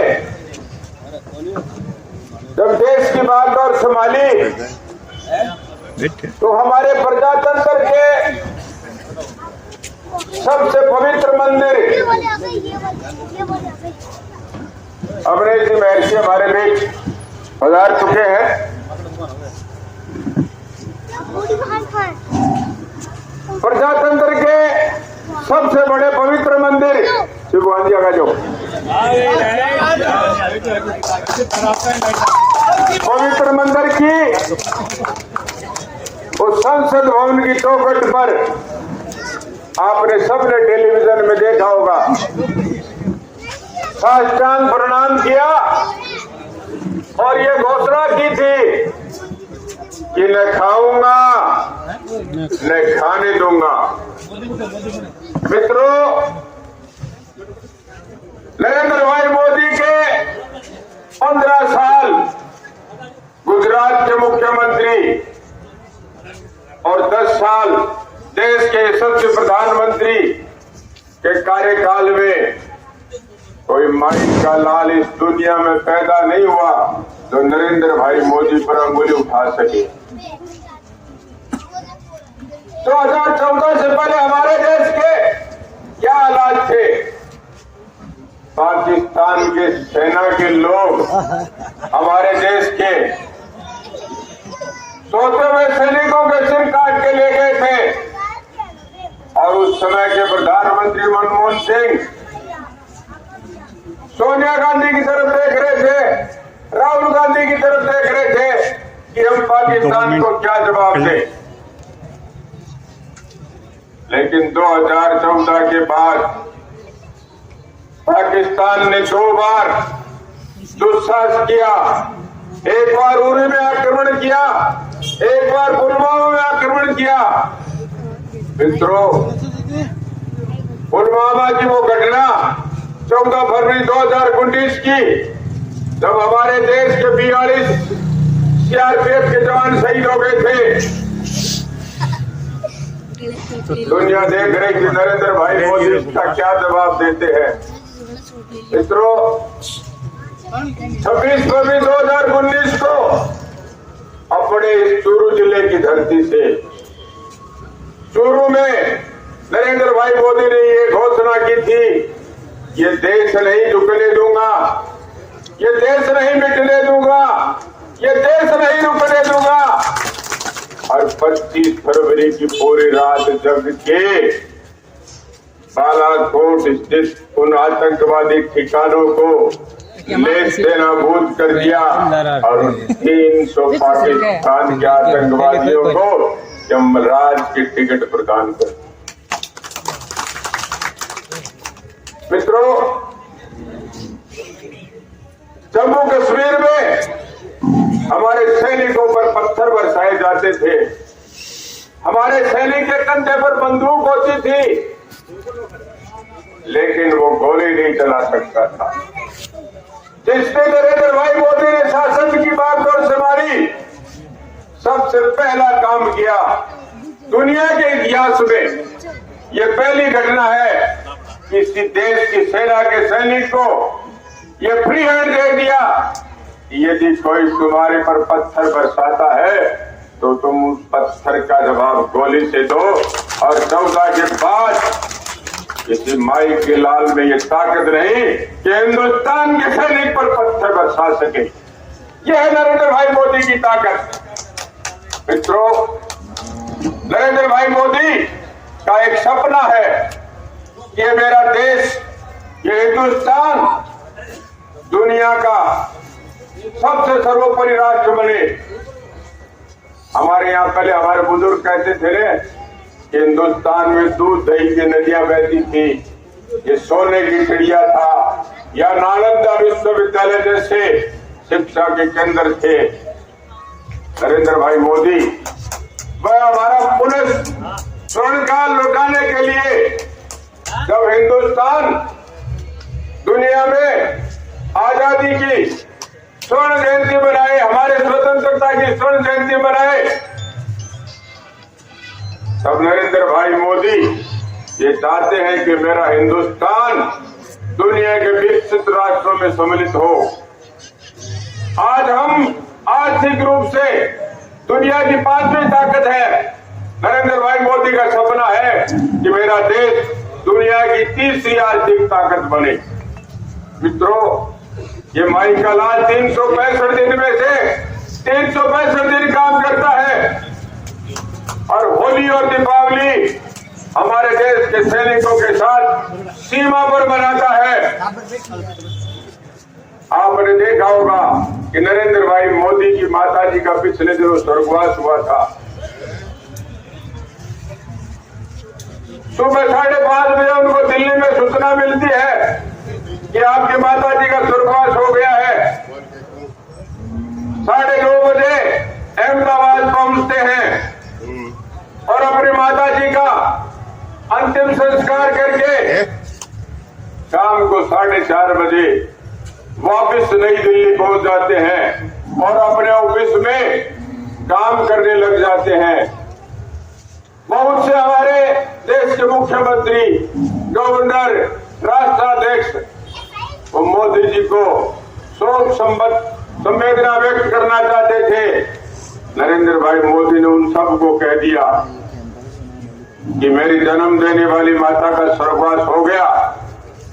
जब देश की बागडोर संभाली तो हमारे प्रजातंत्र के सबसे पवित्र मंदिर अमरीश जी महर्षि हमारे बीच पधार चुके हैं। प्रजातंत्र के सबसे बड़े पवित्र मंदिर शिववान जी का जो पवित्र मंदिर की उस संसद भवन की चौखट पर आपने सबने टेलीविजन में देखा होगा, साष्टांग प्रणाम किया और ये घोषणा की थी कि न खाऊंगा न खाने दूंगा। मित्रों, नरेंद्र भाई मोदी के 15 साल गुजरात के मुख्यमंत्री और 10 साल देश के यशस्वी प्रधानमंत्री के कार्यकाल में कोई माई का लाल इस दुनिया में पैदा नहीं हुआ जो नरेंद्र भाई मोदी पर अंगुली उठा सके। 2014 से पहले हमारे देश के क्या हालात थे? पाकिस्तान के सेना के लोग हमारे देश के सोते हुए सैनिकों के सिर काट के ले गए थे और उस समय के प्रधानमंत्री मनमोहन सिंह सोनिया गांधी की तरफ देख रहे थे, राहुल गांधी की तरफ देख रहे थे कि हम पाकिस्तान को क्या जवाब दें। लेकिन 2014 के बाद पाकिस्तान ने 2 बार दुस्साहस किया। एक बार उरी में आक्रमण किया, एक बार पुलवामा में आक्रमण किया। मित्रों, पुलवामा की वो घटना 14 फरवरी 2019 की, जब हमारे देश के 42 सीआरपीएफ के जवान शहीद हो गए थे। दुनिया देख रही कि नरेंद्र भाई मोदी इसका क्या जवाब देते हैं। मित्रों, 26 फरवरी 2019 को अपने इस चूरू जिले की धरती से चूरू में नरेंद्र भाई मोदी ने ये घोषणा की थी, ये देश नहीं झुकने दूंगा, ये देश नहीं मिटने दूंगा, ये देश नहीं रुकने दूंगा। और 25 फरवरी की पूरी रात जग के बालाकोट स्थित उन आतंकवादी ठिकानों को लेते नाबूद कर दिया और 300 पाकिस्तान के आतंकवादियों को यमराज की टिकट प्रदान कर। मित्रों, जम्मू कश्मीर में हमारे सैनिकों पर पत्थर बरसाए जाते थे, हमारे सैनिक के कंधे पर बंदूक होती थी, लेकिन वो गोली नहीं चला सकता था। जिसने नरेंद्र भाई मोदी ने शासन की बागडोर संभाली, सबसे पहला काम किया दुनिया के इतिहास में, ये पहली घटना है किसी देश की सेना के सैनिक को ये फ्री हैंड दे दिया। यदि कोई तुम्हारे पर पत्थर बरसाता है तो तुम उस पत्थर का जवाब गोली से दो। और 14 के बाद किसी माई के लाल में ये ताकत नहीं कि हिंदुस्तान के सैनिक पर पत्थर बरसा सके। यह है नरेंद्र भाई मोदी की ताकत। मित्रों, नरेंद्र भाई मोदी का एक सपना है, ये मेरा देश, ये हिंदुस्तान दुनिया का सबसे सर्वोपरि राष्ट्र बने। हमारे यहाँ पहले हमारे बुजुर्ग कहते थे कि हिंदुस्तान में दूध दही की नदियां बहती थी, ये सोने की चिड़िया था, या नालंदा विश्वविद्यालय जैसे शिक्षा के केंद्र थे। नरेंद्र भाई मोदी वह हमारा पुनः स्वर्णकाल लौटाने के लिए, जब हिंदुस्तान दुनिया में आजादी की स्वर्ण जयंती मनाए, हमारे स्वतंत्रता की स्वर्ण जयंती मनाए, तब नरेंद्र भाई मोदी ये चाहते हैं कि मेरा हिंदुस्तान दुनिया के विकसित राष्ट्रों में सम्मिलित हो। आज हम आर्थिक रूप से दुनिया की 5वीं ताकत है। नरेंद्र भाई मोदी का सपना है कि मेरा देश दुनिया की 3री आर्थिक ताकत बने। मित्रों, ये माई का लाल 365 दिन में से 365 दिन काम करता है और होली और दीपावली हमारे देश के सैनिकों के साथ सीमा पर मनाता है। आपने देखा होगा कि नरेंद्र भाई मोदी की माताजी का पिछले दिनों स्वर्गवास हुआ था। सुबह 5:30 बजे उनको दिल्ली में सूचना मिलती है कि आपकी माताजी का स्वर्गवास हो गया है। 9:30 बजे अहमदाबाद पहुंचते हैं ऑफिस नई दिल्ली पहुंच जाते हैं और अपने ऑफिस में काम करने लग जाते हैं। बहुत से हमारे देश के मुख्यमंत्री, गवर्नर, राष्ट्राध्यक्ष वो मोदी जी को शोक संवेदना व्यक्त करना चाहते थे। नरेंद्र भाई मोदी ने उन सबको कह दिया कि मेरी जन्म देने वाली माता का स्वर्गवास हो गया,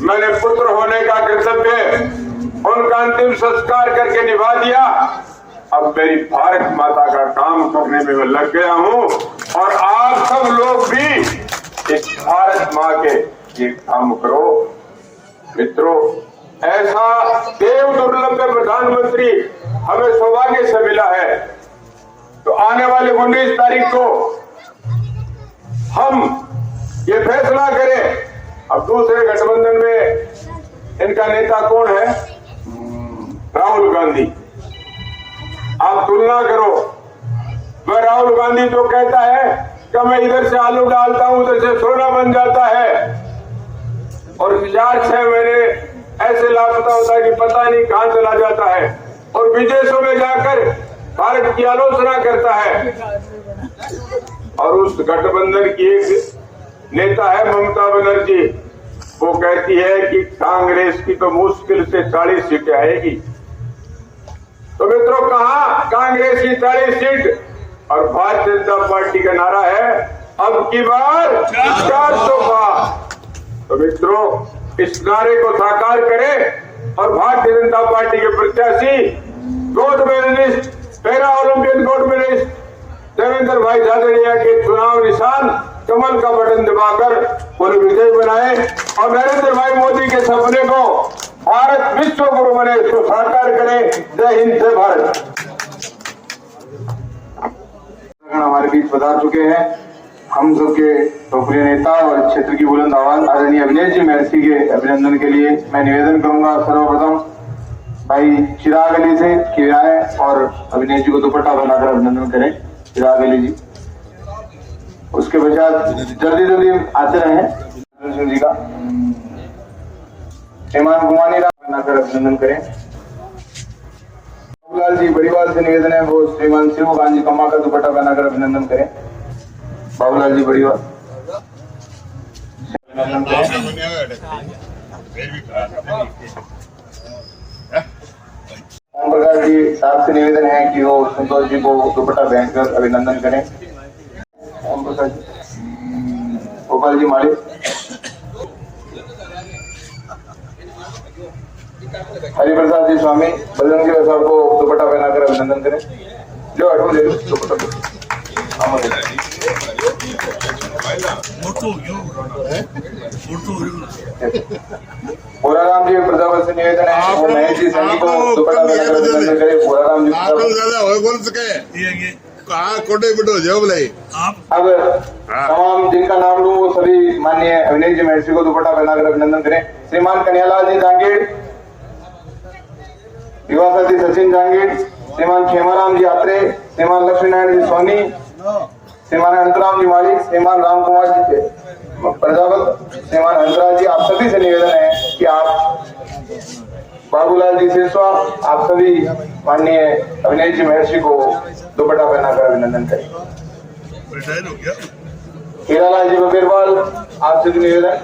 मैंने पुत्र होने का कर्तव्य उनका अंतिम संस्कार करके निभा दिया, अब मेरी भारत माता का काम करने में मैं लग गया हूं और आप सब लोग भी इस भारत माँ के ये काम करो। मित्रों, ऐसा देव दुर्लभ प्रधानमंत्री हमें सौभाग्य से मिला है। तो आने वाले 19 तारीख को हम ये फैसला करें। अब दूसरे गठबंधन में इनका नेता कौन है? राहुल गांधी। आप तुलना करो, वह राहुल गांधी जो कहता है कि मैं इधर से आलू डालता हूं उधर से सोना बन जाता है और 4-6 महीने ऐसे लापता होता है कि पता नहीं कहां चला जाता है और विदेशों में जाकर भारत की आलोचना करता है। और उस गठबंधन की एक नेता है ममता बनर्जी, वो कहती है कि कांग्रेस की तो मुश्किल से 40 सीटें आएगी। तो मित्रों, कहां कांग्रेस की 40 सीट और भारतीय जनता पार्टी का नारा है अब की बार 400 पार। तो मित्रों, इस नारे को साकार करें और भारतीय जनता पार्टी के प्रत्याशी gold medallist, para Olympian gold medallist Devendra Bhai Jhajharia के चुनाव निशान कमल का बटन दबाकर उन्हें विजय बनाए और नरेंद्र भाई मोदी के सपने को भारत विश्व गुरु बने इसको साकार करें। जय हिंद, जय भारत। हमारे बीच पधार चुके हैं हम सबके लोकप्रिय नेता और क्षेत्र की बुलंद आवाज आदरणीय अविनेश जी महर्षि के अभिनंदन के लिए मैं निवेदन करूंगा सर्वप्रथम भाई चिराग अली से कि आए और अविनेश जी को दुपट्टा बनाकर अभिनंदन करें। चिराग अली जी, उसके पश्चात जल्दी आते रहे जी का श्रीमान गुमानी राम बनाकर अभिनंदन करें। बाबूलाल जी बड़ीवाल से निवेदन है वो श्रीमान शिव गांधी कम्मा का दुपट्टा बनाकर अभिनंदन करें। बाबूलाल जी बड़ीवाल ओम प्रकाश जी साहब से निवेदन है कि वो संतोष जी को दुपट्टा पहनकर अभिनंदन करें। ओम प्रकाश जी, गोपाल जी मालिक, हरिप्रसाद जी स्वामी बजरंगी साहब को दुपट्टा पहनाकर अभिनंदन करें। जो हटो ले लो दुपट्टा। बोराराम जी प्रजापति से निवेदन है वो महेश जी सैनी को दुपट्टा पहनाकर अभिनंदन करें। बोराराम जी अब तमाम जिनका नाम लूं वो सभी माननीय अविनेश जी महर्षि को दुपट्टा पहनाकर अभिनंदन करें। श्रीमान कन्हैयालाल जी जांगीर, युवा साथी सचिन जांगीर, श्रीमान खेमाराम जी आत्रे, श्रीमान लक्ष्मी नारायण जी सोनी, श्रीमान अंतराम जी मालिक, श्रीमान राम कुमार जी प्रजापत, श्रीमान हंसराज जी, आप सभी से निवेदन है कि आप बाबूलाल जी सिरस्वा, आप सभी माननीय अविनेश जी महर्षि को दुपट्टा पहनाकर अभिनंदन करें। हीरालाल जी बबीरवाल, आपसे भी निवेदन।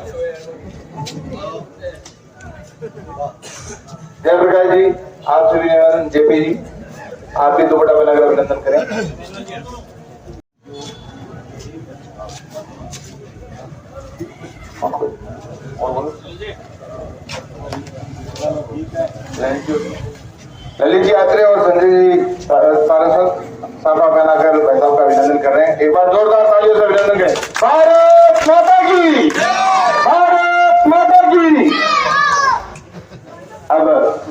जयप्रकाश जी, आपसे भी निवेदन। जेपी जी, आप भी दुपट्टा पहनाकर अभिनंदन करें। ललित जी आत्रे और संजय जी सारस्वत साफा पहनाकर भाई साहब का अभिनंदन कर रहे हैं। एक बार जोरदार तालियों से अभिनंदन करें। भारत माता की, भारत माता की। अब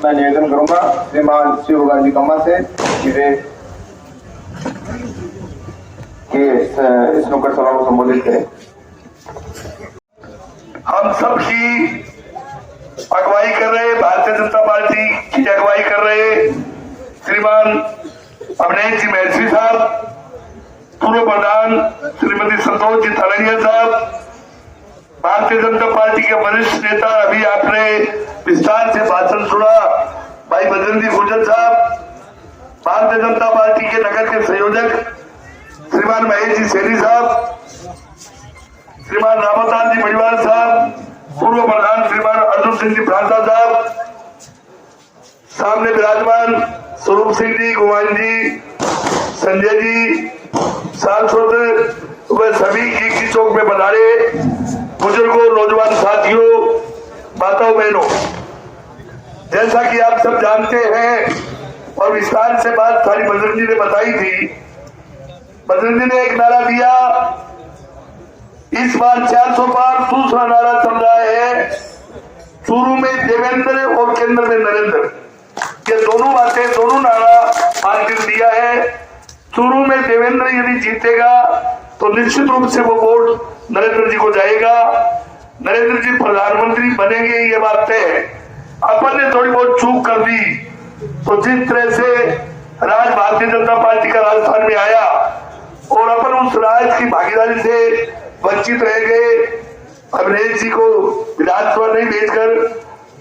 मैं निवेदन करूंगा श्रीमान शिव गांधी कम्मा से कि इस नुक्कड़ सभा को संबोधित करें। हम सब की अगुवाई कर रहे, भारतीय जनता पार्टी की अगुवाई कर रहे श्रीमान अविनेश जी महर्षि साहब, पूर्व प्रधान श्रीमती संतोष जी थालड़िया साहब, भारतीय जनता पार्टी के वरिष्ठ नेता, अभी आपने विस्तार से भाषण सुना भाई भारतीय जनता पार्टी के नगर के संयोजक श्रीमान महेश जी सैनी साहब, श्रीमान रामोदास जी मणिवाल साहब, पूर्व प्रधान श्रीमान अर्जुन सिंह जी प्रांता साहब, सामने विराजमान स्वरूप सिंह जी, गुमान जी, संजय जी, सांसद व सभी की चौक में पधारे बुजुर्गों, नौजवान साथियों, माताओं, बहनों, जैसा कि आप सब जानते हैं और विस्तार से बात सारी बजरंग जी ने बताई थी। बजरंग जी ने एक नारा दिया, इस बार 400 पार, दूसरा नारा चल रहा है, शुरू में देवेंद्र और केंद्र में नरेंद्र। ये दोनों बातें, दोनों नारा पार्टी ने दिया है। शुरू में देवेंद्र यदि जीतेगा तो निश्चित रूप से वो वोट नरेंद्र जी को जाएगा, नरेंद्र जी प्रधानमंत्री बनेंगे, ये बात तय है। अपन ने थोड़ी बहुत चूक कर दी तो जिस तरह से राज भारतीय जनता पार्टी का राजस्थान में आया और अपन उस राज की भागीदारी से वंचित रह गए, अभिनेश जी को विधानसभा नहीं भेजकर,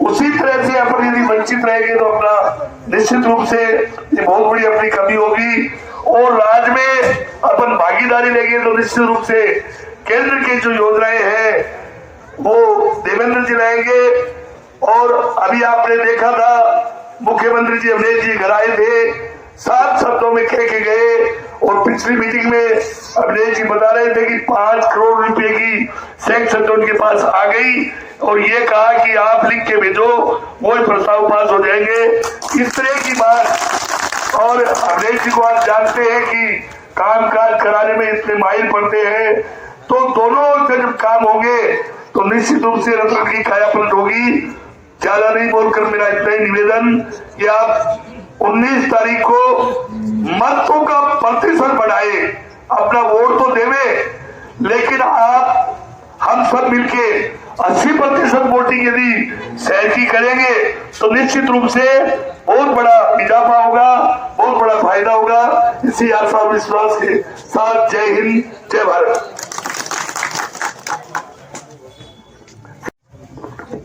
उसी तरह से अपन यदि वंचित रह गए तो अपना निश्चित रूप से ये बहुत बड़ी अपनी कमी होगी। और राज्य में अपन भागीदारी लेंगे तो निश्चित रूप से केंद्र की जो योजनाएं हैं वो देवेंद्र जी लाएंगे। और अभी आपने देखा था मुख्यमंत्री जी अभिनेश जी घर आए थे, 7 शब्दों में कह के गए और पिछली मीटिंग में अभिनेश जी बता रहे थे कि 5 करोड़ रुपए की सैंक्शन उनके पास आ गई और ये कहा कि आप लिख के भेजो, वो प्रस्ताव पास हो जाएंगे। इस तरह की बात। और अभिनेश जी को आप जानते हैं कि काम काज कराने में इतने माहिर पड़ते हैं, तो दोनों से जब काम होंगे तो निश्चित रूप से रतन की कायापलट होगी। ज्यादा नहीं बोलकर मेरा इतना ही निवेदन कि आप 19 तारीख को मतों का प्रतिशत बढ़ाए, अपना वोट तो देवे, लेकिन आप हम सब मिलके 80% वोटिंग यदि शहर की करेंगे तो निश्चित रूप से बहुत बड़ा इजाफा होगा, बहुत बड़ा फायदा होगा। इसी आशा और विश्वास के साथ जय हिंद, जय भारत।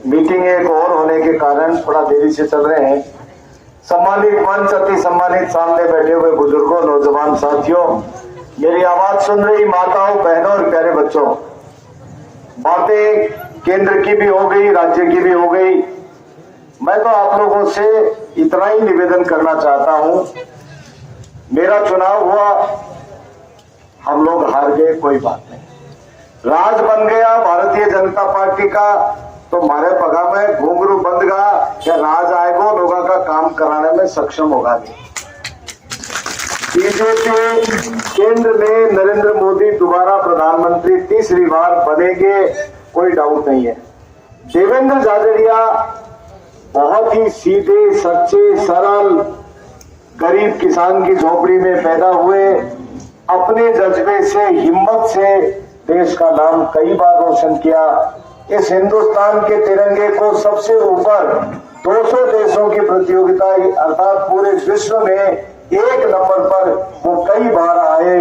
मीटिंग एक और होने के कारण थोड़ा देरी से चल रहे हैं। सम्मानित मंच, अति सम्मानित सामने बैठे हुए बुजुर्गों, नौजवान साथियों, मेरी आवाज सुन रही माताओं, बहनों और प्यारे बच्चों, बातें केंद्र की भी हो गई, राज्य की भी हो गई। मैं तो आप लोगों से इतना ही निवेदन करना चाहता हूं, मेरा चुनाव हुआ, हम लोग हार गए, कोई बात नहीं, राज बन गया भारतीय जनता पार्टी का, तो मारे पगा में घुंघरू बंद गा या राज आएगा, लोगों का काम कराने में सक्षम होगा नहीं। बीजेपी केंद्र में नरेंद्र मोदी दोबारा प्रधानमंत्री तीसरी बार बनेंगे, कोई डाउट नहीं है। देवेंद्र झाझड़िया बहुत ही सीधे, सच्चे, सरल, गरीब किसान की झोपड़ी में पैदा हुए, अपने जज्बे से, हिम्मत से देश का नाम कई बार रोशन किया। इस हिंदुस्तान के तिरंगे को सबसे ऊपर 200 देशों की प्रतियोगिता अर्थात पूरे विश्व में 1 नंबर पर वो कई बार आए,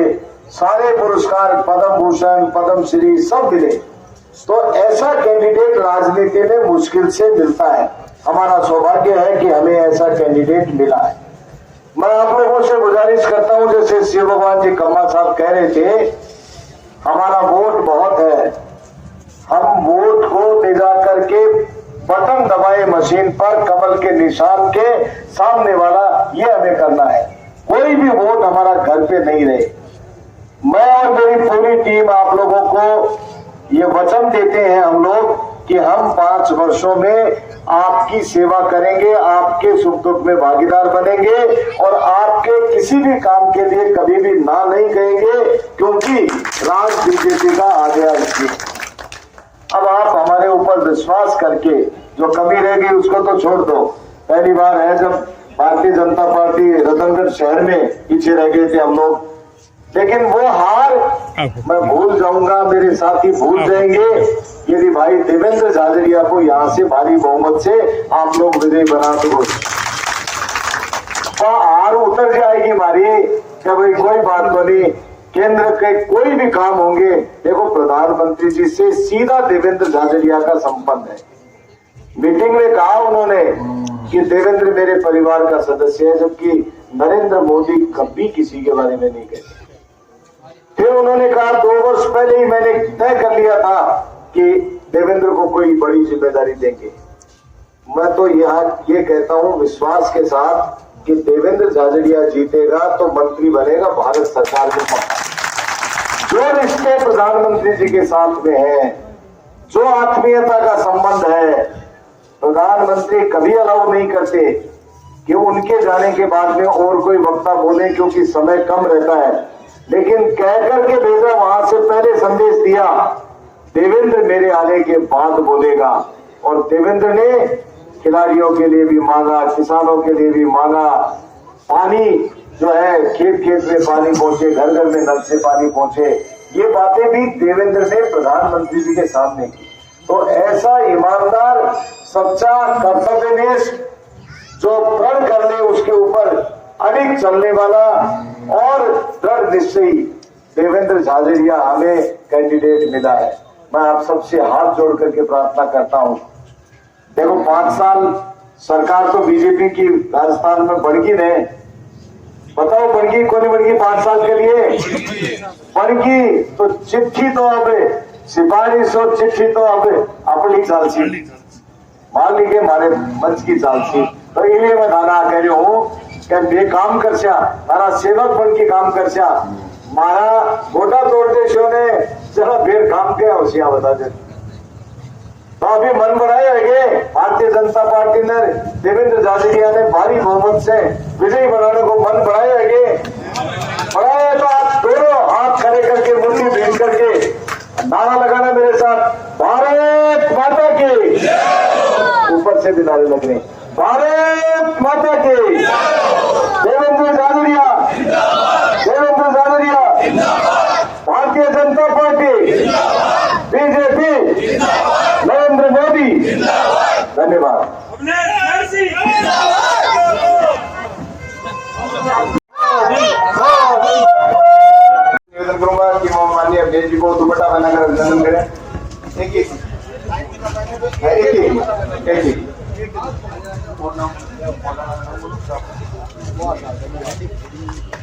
सारे पुरस्कार पद्म भूषण, पद्म श्री सब मिले। तो ऐसा कैंडिडेट राजनीति में मुश्किल से मिलता है, हमारा सौभाग्य है कि हमें ऐसा कैंडिडेट मिला है। मैं आप लोगों से गुजारिश करता हूं, जैसे शिव भगवान जी कम्मा साहब कह रहे थे, हमारा वोट बहुत है, हम वोट को ले जा करके बटन दबाए मशीन पर, कमल के निशान के सामने वाला, ये हमें करना है। कोई भी वोट हमारा घर पे नहीं रहे। मैं और मेरी पूरी टीम आप लोगों को ये वचन देते हैं हम लोग कि हम 5 वर्षों में आपकी सेवा करेंगे, आपके सुख दुख में भागीदार बनेंगे और आपके किसी भी काम के लिए कभी भी ना नहीं कहेंगे, क्योंकि राज बीजेपी का आ गया इसलिए। अब आप हमारे ऊपर विश्वास करके, जो कमी रह गई उसको तो छोड़ दो, पहली बार है जब भारतीय जनता पार्टी रतनगढ़ शहर में पीछे रह गए थे हम लोग, लेकिन वो हार मैं भूल जाऊंगा, मेरे साथी भूल जाएंगे यदि भाई देवेंद्र झाझड़िया को यहाँ से भारी बहुमत से आप लोग विजयी बना दो। तो हार उतर जाएगी हमारी कि भाई कोई बात नहीं, केंद्र के कोई भी काम होंगे, देखो प्रधानमंत्री जी से सीधा देवेंद्र झाझड़िया का संबंध है। मीटिंग में कहा उन्होंने कि देवेंद्र मेरे परिवार का सदस्य है, जबकि नरेंद्र मोदी कभी किसी के बारे में नहीं कहते। फिर उन्होंने कहा 2 वर्ष पहले ही मैंने तय कर लिया था कि देवेंद्र को कोई बड़ी जिम्मेदारी देंगे। मैं तो यहाँ ये कहता हूँ विश्वास के साथ कि देवेंद्र झाझड़िया जीतेगा तो मंत्री बनेगा भारत सरकार के पक्ष। जो रिश्ते प्रधानमंत्री जी के साथ में है, जो आत्मीयता का संबंध है, प्रधानमंत्री कभी अलाउ नहीं करते कि उनके जाने के बाद में और कोई वक्ता बोले, क्योंकि समय कम रहता है। लेकिन कह करके भेजा, वहां से पहले संदेश दिया देवेंद्र मेरे आने के बाद बोलेगा। और देवेंद्र ने खिलाड़ियों के लिए भी मांगा, किसानों के लिए भी मांगा, पानी जो है खेत खेत में पानी पहुंचे, घर घर में नल से पानी पहुंचे, ये बातें भी देवेंद्र ने प्रधानमंत्री जी के सामने की। तो ऐसा ईमानदार, सच्चा, कर्तव्यनिष्ठ, जो प्रण कर ले उसके ऊपर अडिग चलने वाला और दृढ़ निश्चयी देवेंद्र झाझड़िया हमें कैंडिडेट मिला है। मैं आप सबसे हाथ जोड़ करके प्रार्थना करता हूं। देखो 5 साल सरकार तो बीजेपी की राजस्थान में बढ़गी नहीं, बताओ बढ़गी कौन बढ़गी 5 साल के लिए बढ़गी। तो चिट्ठी तो अब सिफारिश और चिट्ठी तो अब अपनी चालसी मान लीजिए हमारे मंच की चालसी। तो इन्हें मैं नाना कह रही हूँ कि बेकाम करशा मारा सेवक बन के काम करशा, मारा गोटा तोड़ते शो ने जरा फिर काम के होशिया बता दे। तो अभी मन बढ़ाए है भारतीय जनता पार्टी ने देवेंद्र झाझड़िया ने भारी बहुमत से विजयी बनाने को मन बढ़ाया है। बढ़ाया तो आप दोनों हाथ खड़े करके मुट्ठी भेज करके नारा लगाना मेरे साथ, भारत माता की। ऊपर से भी नारे लग रहे, भारत माता की। Devendra Jhajharia, Devendra Jhajharia, Bharatiya Janata party, BJP, Narendra Modi. धन्यवाद। निवेदन करूंगा कि वो माननीय अध्यक्ष जी को दुपट्टा पहनाकर अभिनंदन करें। एक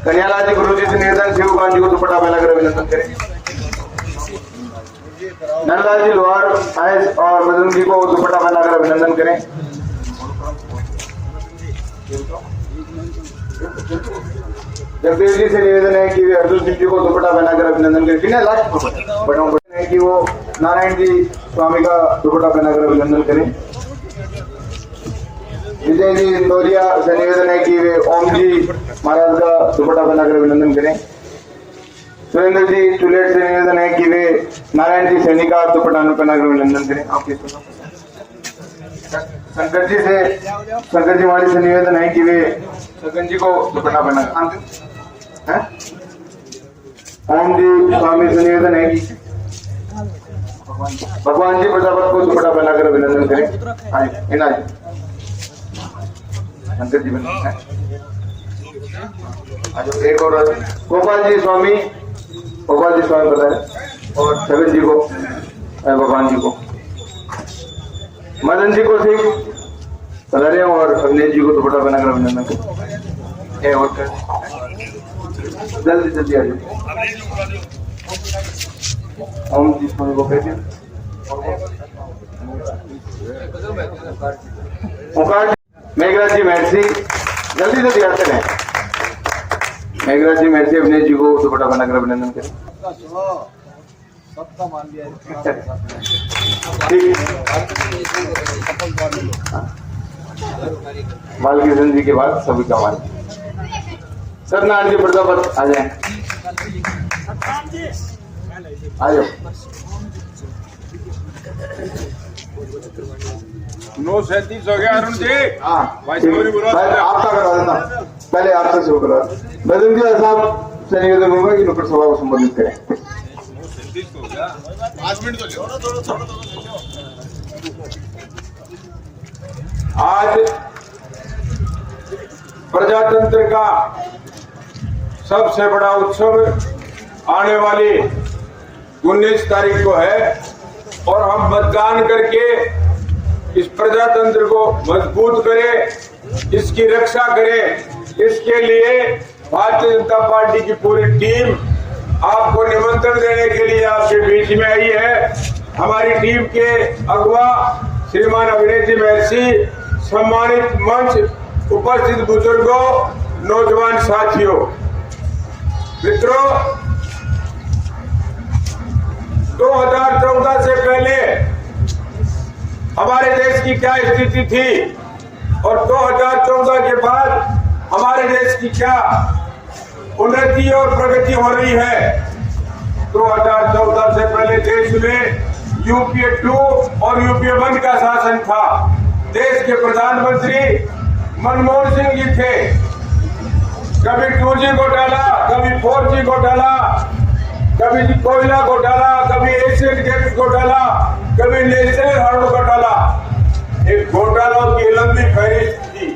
कन्यालाल जी गुरु जी से निवेदन, शिवकांत जी को दुपट्टा पहनाकर अभिनंदन करें। नंदलाल जी लोहार आयस और बजरंग जी को दुपट्टा पहनाकर अभिनंदन करें। जगदेव जी से निवेदन है कि वे अर्जुन सिंह जी को दुपट्टा पहनाकर अभिनंदन करें। लास्ट बटन है कि वो नारायण जी स्वामी का दुपट्टा पहनाकर अभिनंदन करें। विजय जी इंदौरिया से निवेदन है कि वे ओम जी महाराज का दुपट्टा पहनाकर अभिनंदन करें। सुरेंद्र जी चुलेट से निवेदन है कि वे नारायण जी सैनी का दुपट्टा पहनाकर अभिनंदन करें। आपके शंकर जी वाली से निवेदन है कि वे शंकर जी को दुपट्टा पहना। ओम जी स्वामी से निवेदन है कि भगवान जी प्रजापत को दुपट्टा पहनाकर अभिनंदन करें। इना जी शंकर जी एक और गोपाल जी स्वामी बताए और छगन जी को, भगवान जी को, मदन जी को सिंह पधारे और अग्नेश जी को दुपट्टा बनाकर अभिनंदन करें। और जल्दी जल्दी आ जाए। ओम जी स्वामी को कहते मेघराज जी महर्षि, जल्दी जल्दी आते हैं। मेघराज जी महर्षि अभिनेश जी को दुपट्टा बनाकर अभिनंदन करें। सबका मान लिया ठीक है। बालकृष्ण जी के बाद सभी का मान। सत्यनारायण जी प्रजापत आ जाए, आ जाओ। 9:37 हो गया अरुण जी। हाँ आपका करवा देना, पहले आपसे शुरू करवा। बजरंग जी साहब से निवेदन होगा कि नुक्कड़ सभा को संबोधित करें। 5 मिनट तो आज प्रजातंत्र का सबसे बड़ा उत्सव आने वाली 19 तारीख को है और हम मतदान करके इस प्रजातंत्र को मजबूत करे, इसकी रक्षा करे। इसके लिए भारतीय जनता पार्टी की पूरी टीम आपको निमंत्रण देने के लिए आपके बीच में आई है। हमारी टीम के अगवा श्रीमान अविनेश जी महर्षि, सम्मानित मंच, उपस्थित बुजुर्गों, नौजवान साथियों, मित्रों, 2014 से पहले हमारे देश की क्या स्थिति थी और 2014 के बाद हमारे देश की क्या उन्नति और प्रगति हो रही है। 2014 से पहले देश में यूपीए 2 और यूपीए 1 का शासन था। देश के प्रधानमंत्री मनमोहन सिंह जी थे। कभी 2G घोटाला, कभी 4G घोटाला, कभी कोयला घोटाला, कभी एशियन गैस घोटाला, कभी नेशनल हार्ड घोटाला। एक घोटालों की लंबी फहरिस्त थी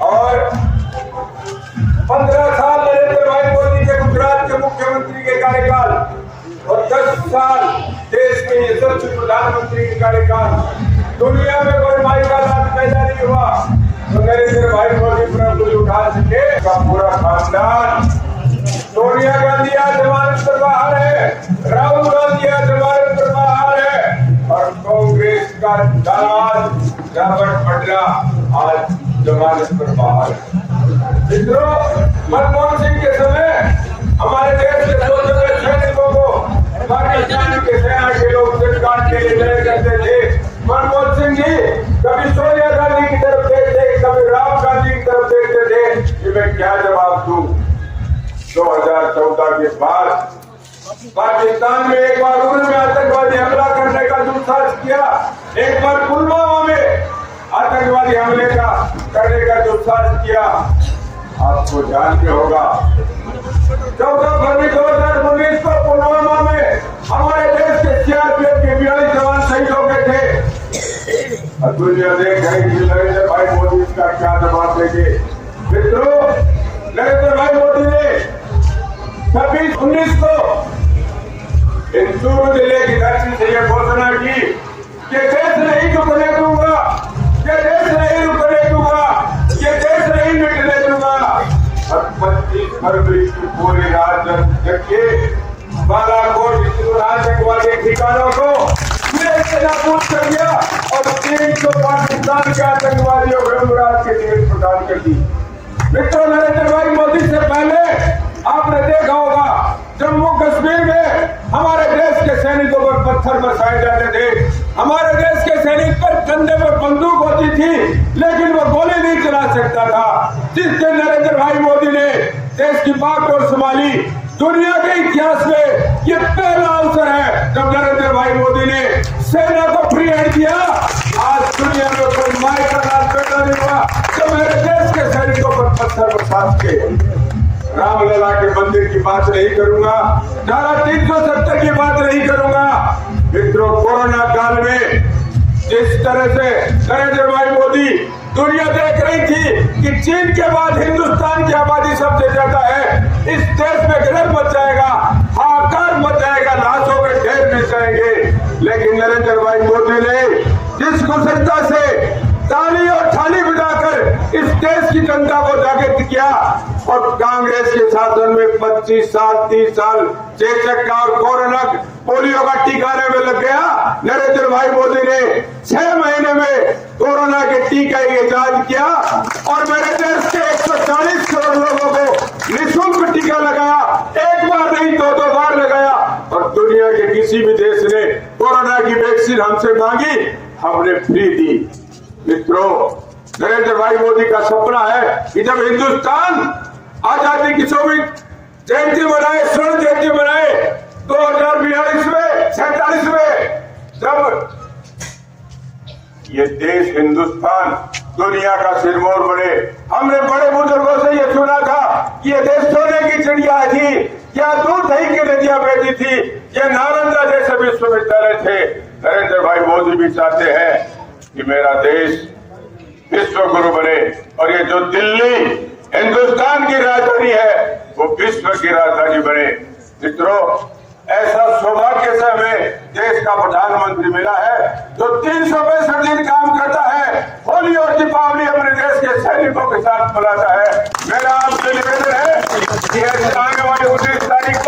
और 15 साल नरेंद्र भाई मोदी के गुजरात के मुख्यमंत्री के कार्यकाल और 10 साल देश के यशस्वी प्रधानमंत्री के कार्यकाल। दुनिया में कोई माई का लाभ पैदा नहीं हुआ तो नरेंद्र भाई मोदी पर कुछ उठा सके। का पूरा खानदान, सोनिया गांधी आज जमानत पर बाहर है, राहुल गांधी आज जमानत पर बाहर है और कांग्रेस का दामाद रॉबर्ट वाड्रा आज जमानत पर बाहर है। मित्रों, मनमोहन सिंह के समय हमारे देश के 2 जगह सैनिकों को पाकिस्तान के सेना के लोग सरकार के लिए लड़े करते थे। मनमोहन सिंह जी कभी सोनिया गांधी की तरफ देखते, कभी राहुल गांधी की तरफ देखते थे कि मैं क्या जवाब दूं। 2014 के बाद पाकिस्तान में एक बार उन्होंने में आतंकवादी हमला करने का दुस्साहस किया, एक बार पुलवामा में आतंकवादी हमले का करने का दुस्साहस किया। आपको जानते होगा 14 फरवरी 2019 को पुलवामा में हमारे देश के सीआरपीएफ के 42 जवान शहीद हो गए थे। और दुनिया देख रही थी नरेंद्र भाई मोदी इसका क्या जवाब देंगे। मित्रों, नरेंद्र भाई मोदी ने 26-19 को इंदौर जिले की धरती से यह घोषणा की कि देश नहीं रुकने दूंगा, ये देश नहीं रुकने दूंगा, ये देश नहीं मिटने दूंगा। और 25 फरवरी की पूरी रात जबकि बालाकोट आतंकवादी ठिकानों को नाबूद कर दिया और 300 पाकिस्तान के आतंकवादियों को मुराद के टिकट प्रदान कर दी। मित्रों, नरेंद्र भाई मोदी से पहले आपने देखा होगा जम्मू कश्मीर में हमारे देश के सैनिकों पर पत्थर बरसाए जाते थे। हमारे देश के सैनिक पर कंधे पर बंदूक होती थी लेकिन वो गोली नहीं चला सकता था। जिस दिन नरेंद्र भाई मोदी ने देश की बागडोर संभाली, दुनिया के इतिहास में ये पहला अवसर है जब नरेंद्र भाई मोदी ने सेना को फ्री हैंड दिया। आज दुनिया में कोई माई का लाल पैदा नहीं हुआ तो मेरे देश के सैनिकों पर पत्थर बरसात के। रामलला के मंदिर की बात नहीं करूंगा, धारा 370 की बात नहीं करूंगा। मित्रों, कोरोना काल में जिस तरह से नरेंद्र भाई मोदी दुनिया देख रही थी कि चीन के बाद हिंदुस्तान की आबादी सबसे ज्यादा है, इस देश में गजब मच जाएगा, हाहाकार मच जाएगा, लाशों के ढेर मिल जाएंगे। लेकिन नरेंद्र भाई मोदी ने जिस कुशलता से ताली और थाली बजाकर इस देश की जनता को जागृत किया और कांग्रेस के शासन में 25 साल 30 साल चेचक का और कोरोना पोलियो का टीकाने में लग गया। नरेंद्र भाई मोदी ने 6 महीने में कोरोना के टीका इजाद किया और मेरे देश के 140 करोड़ लोगों को निःशुल्क टीका लगाया। एक बार नहीं 2-2 बार लगाया और दुनिया के किसी भी देश ने कोरोना की वैक्सीन हमसे मांगी, हमने फ्री दी। मित्रों, नरेंद्र भाई मोदी का सपना है कि जब हिंदुस्तान आजादी की 24 जयंती मनाए, स्वर्ण जयंती मनाए 2042 में 47 में, जब ये देश हिंदुस्तान दुनिया का सिरमौर बने। हमने बड़े बुजुर्गों से ये सुना था कि ये देश सोने की चिड़िया थी, क्या दूध दही की नदियां बहती थी, ये नालंदा जैसे विश्वविद्यालय थे। नरेंद्र भाई मोदी भी चाहते हैं कि मेरा देश विश्व गुरु बने और ये जो दिल्ली हिंदुस्तान की राजधानी है वो विश्व की राजधानी बने। मित्रों, ऐसा सौभाग्य से हमें देश का प्रधानमंत्री मिला है जो 365 दिन काम करता है, होली और दीपावली अपने देश के सैनिकों के साथ मनाता है। मेरा आपसे निवेदन है कि आने वाली 19 तारीख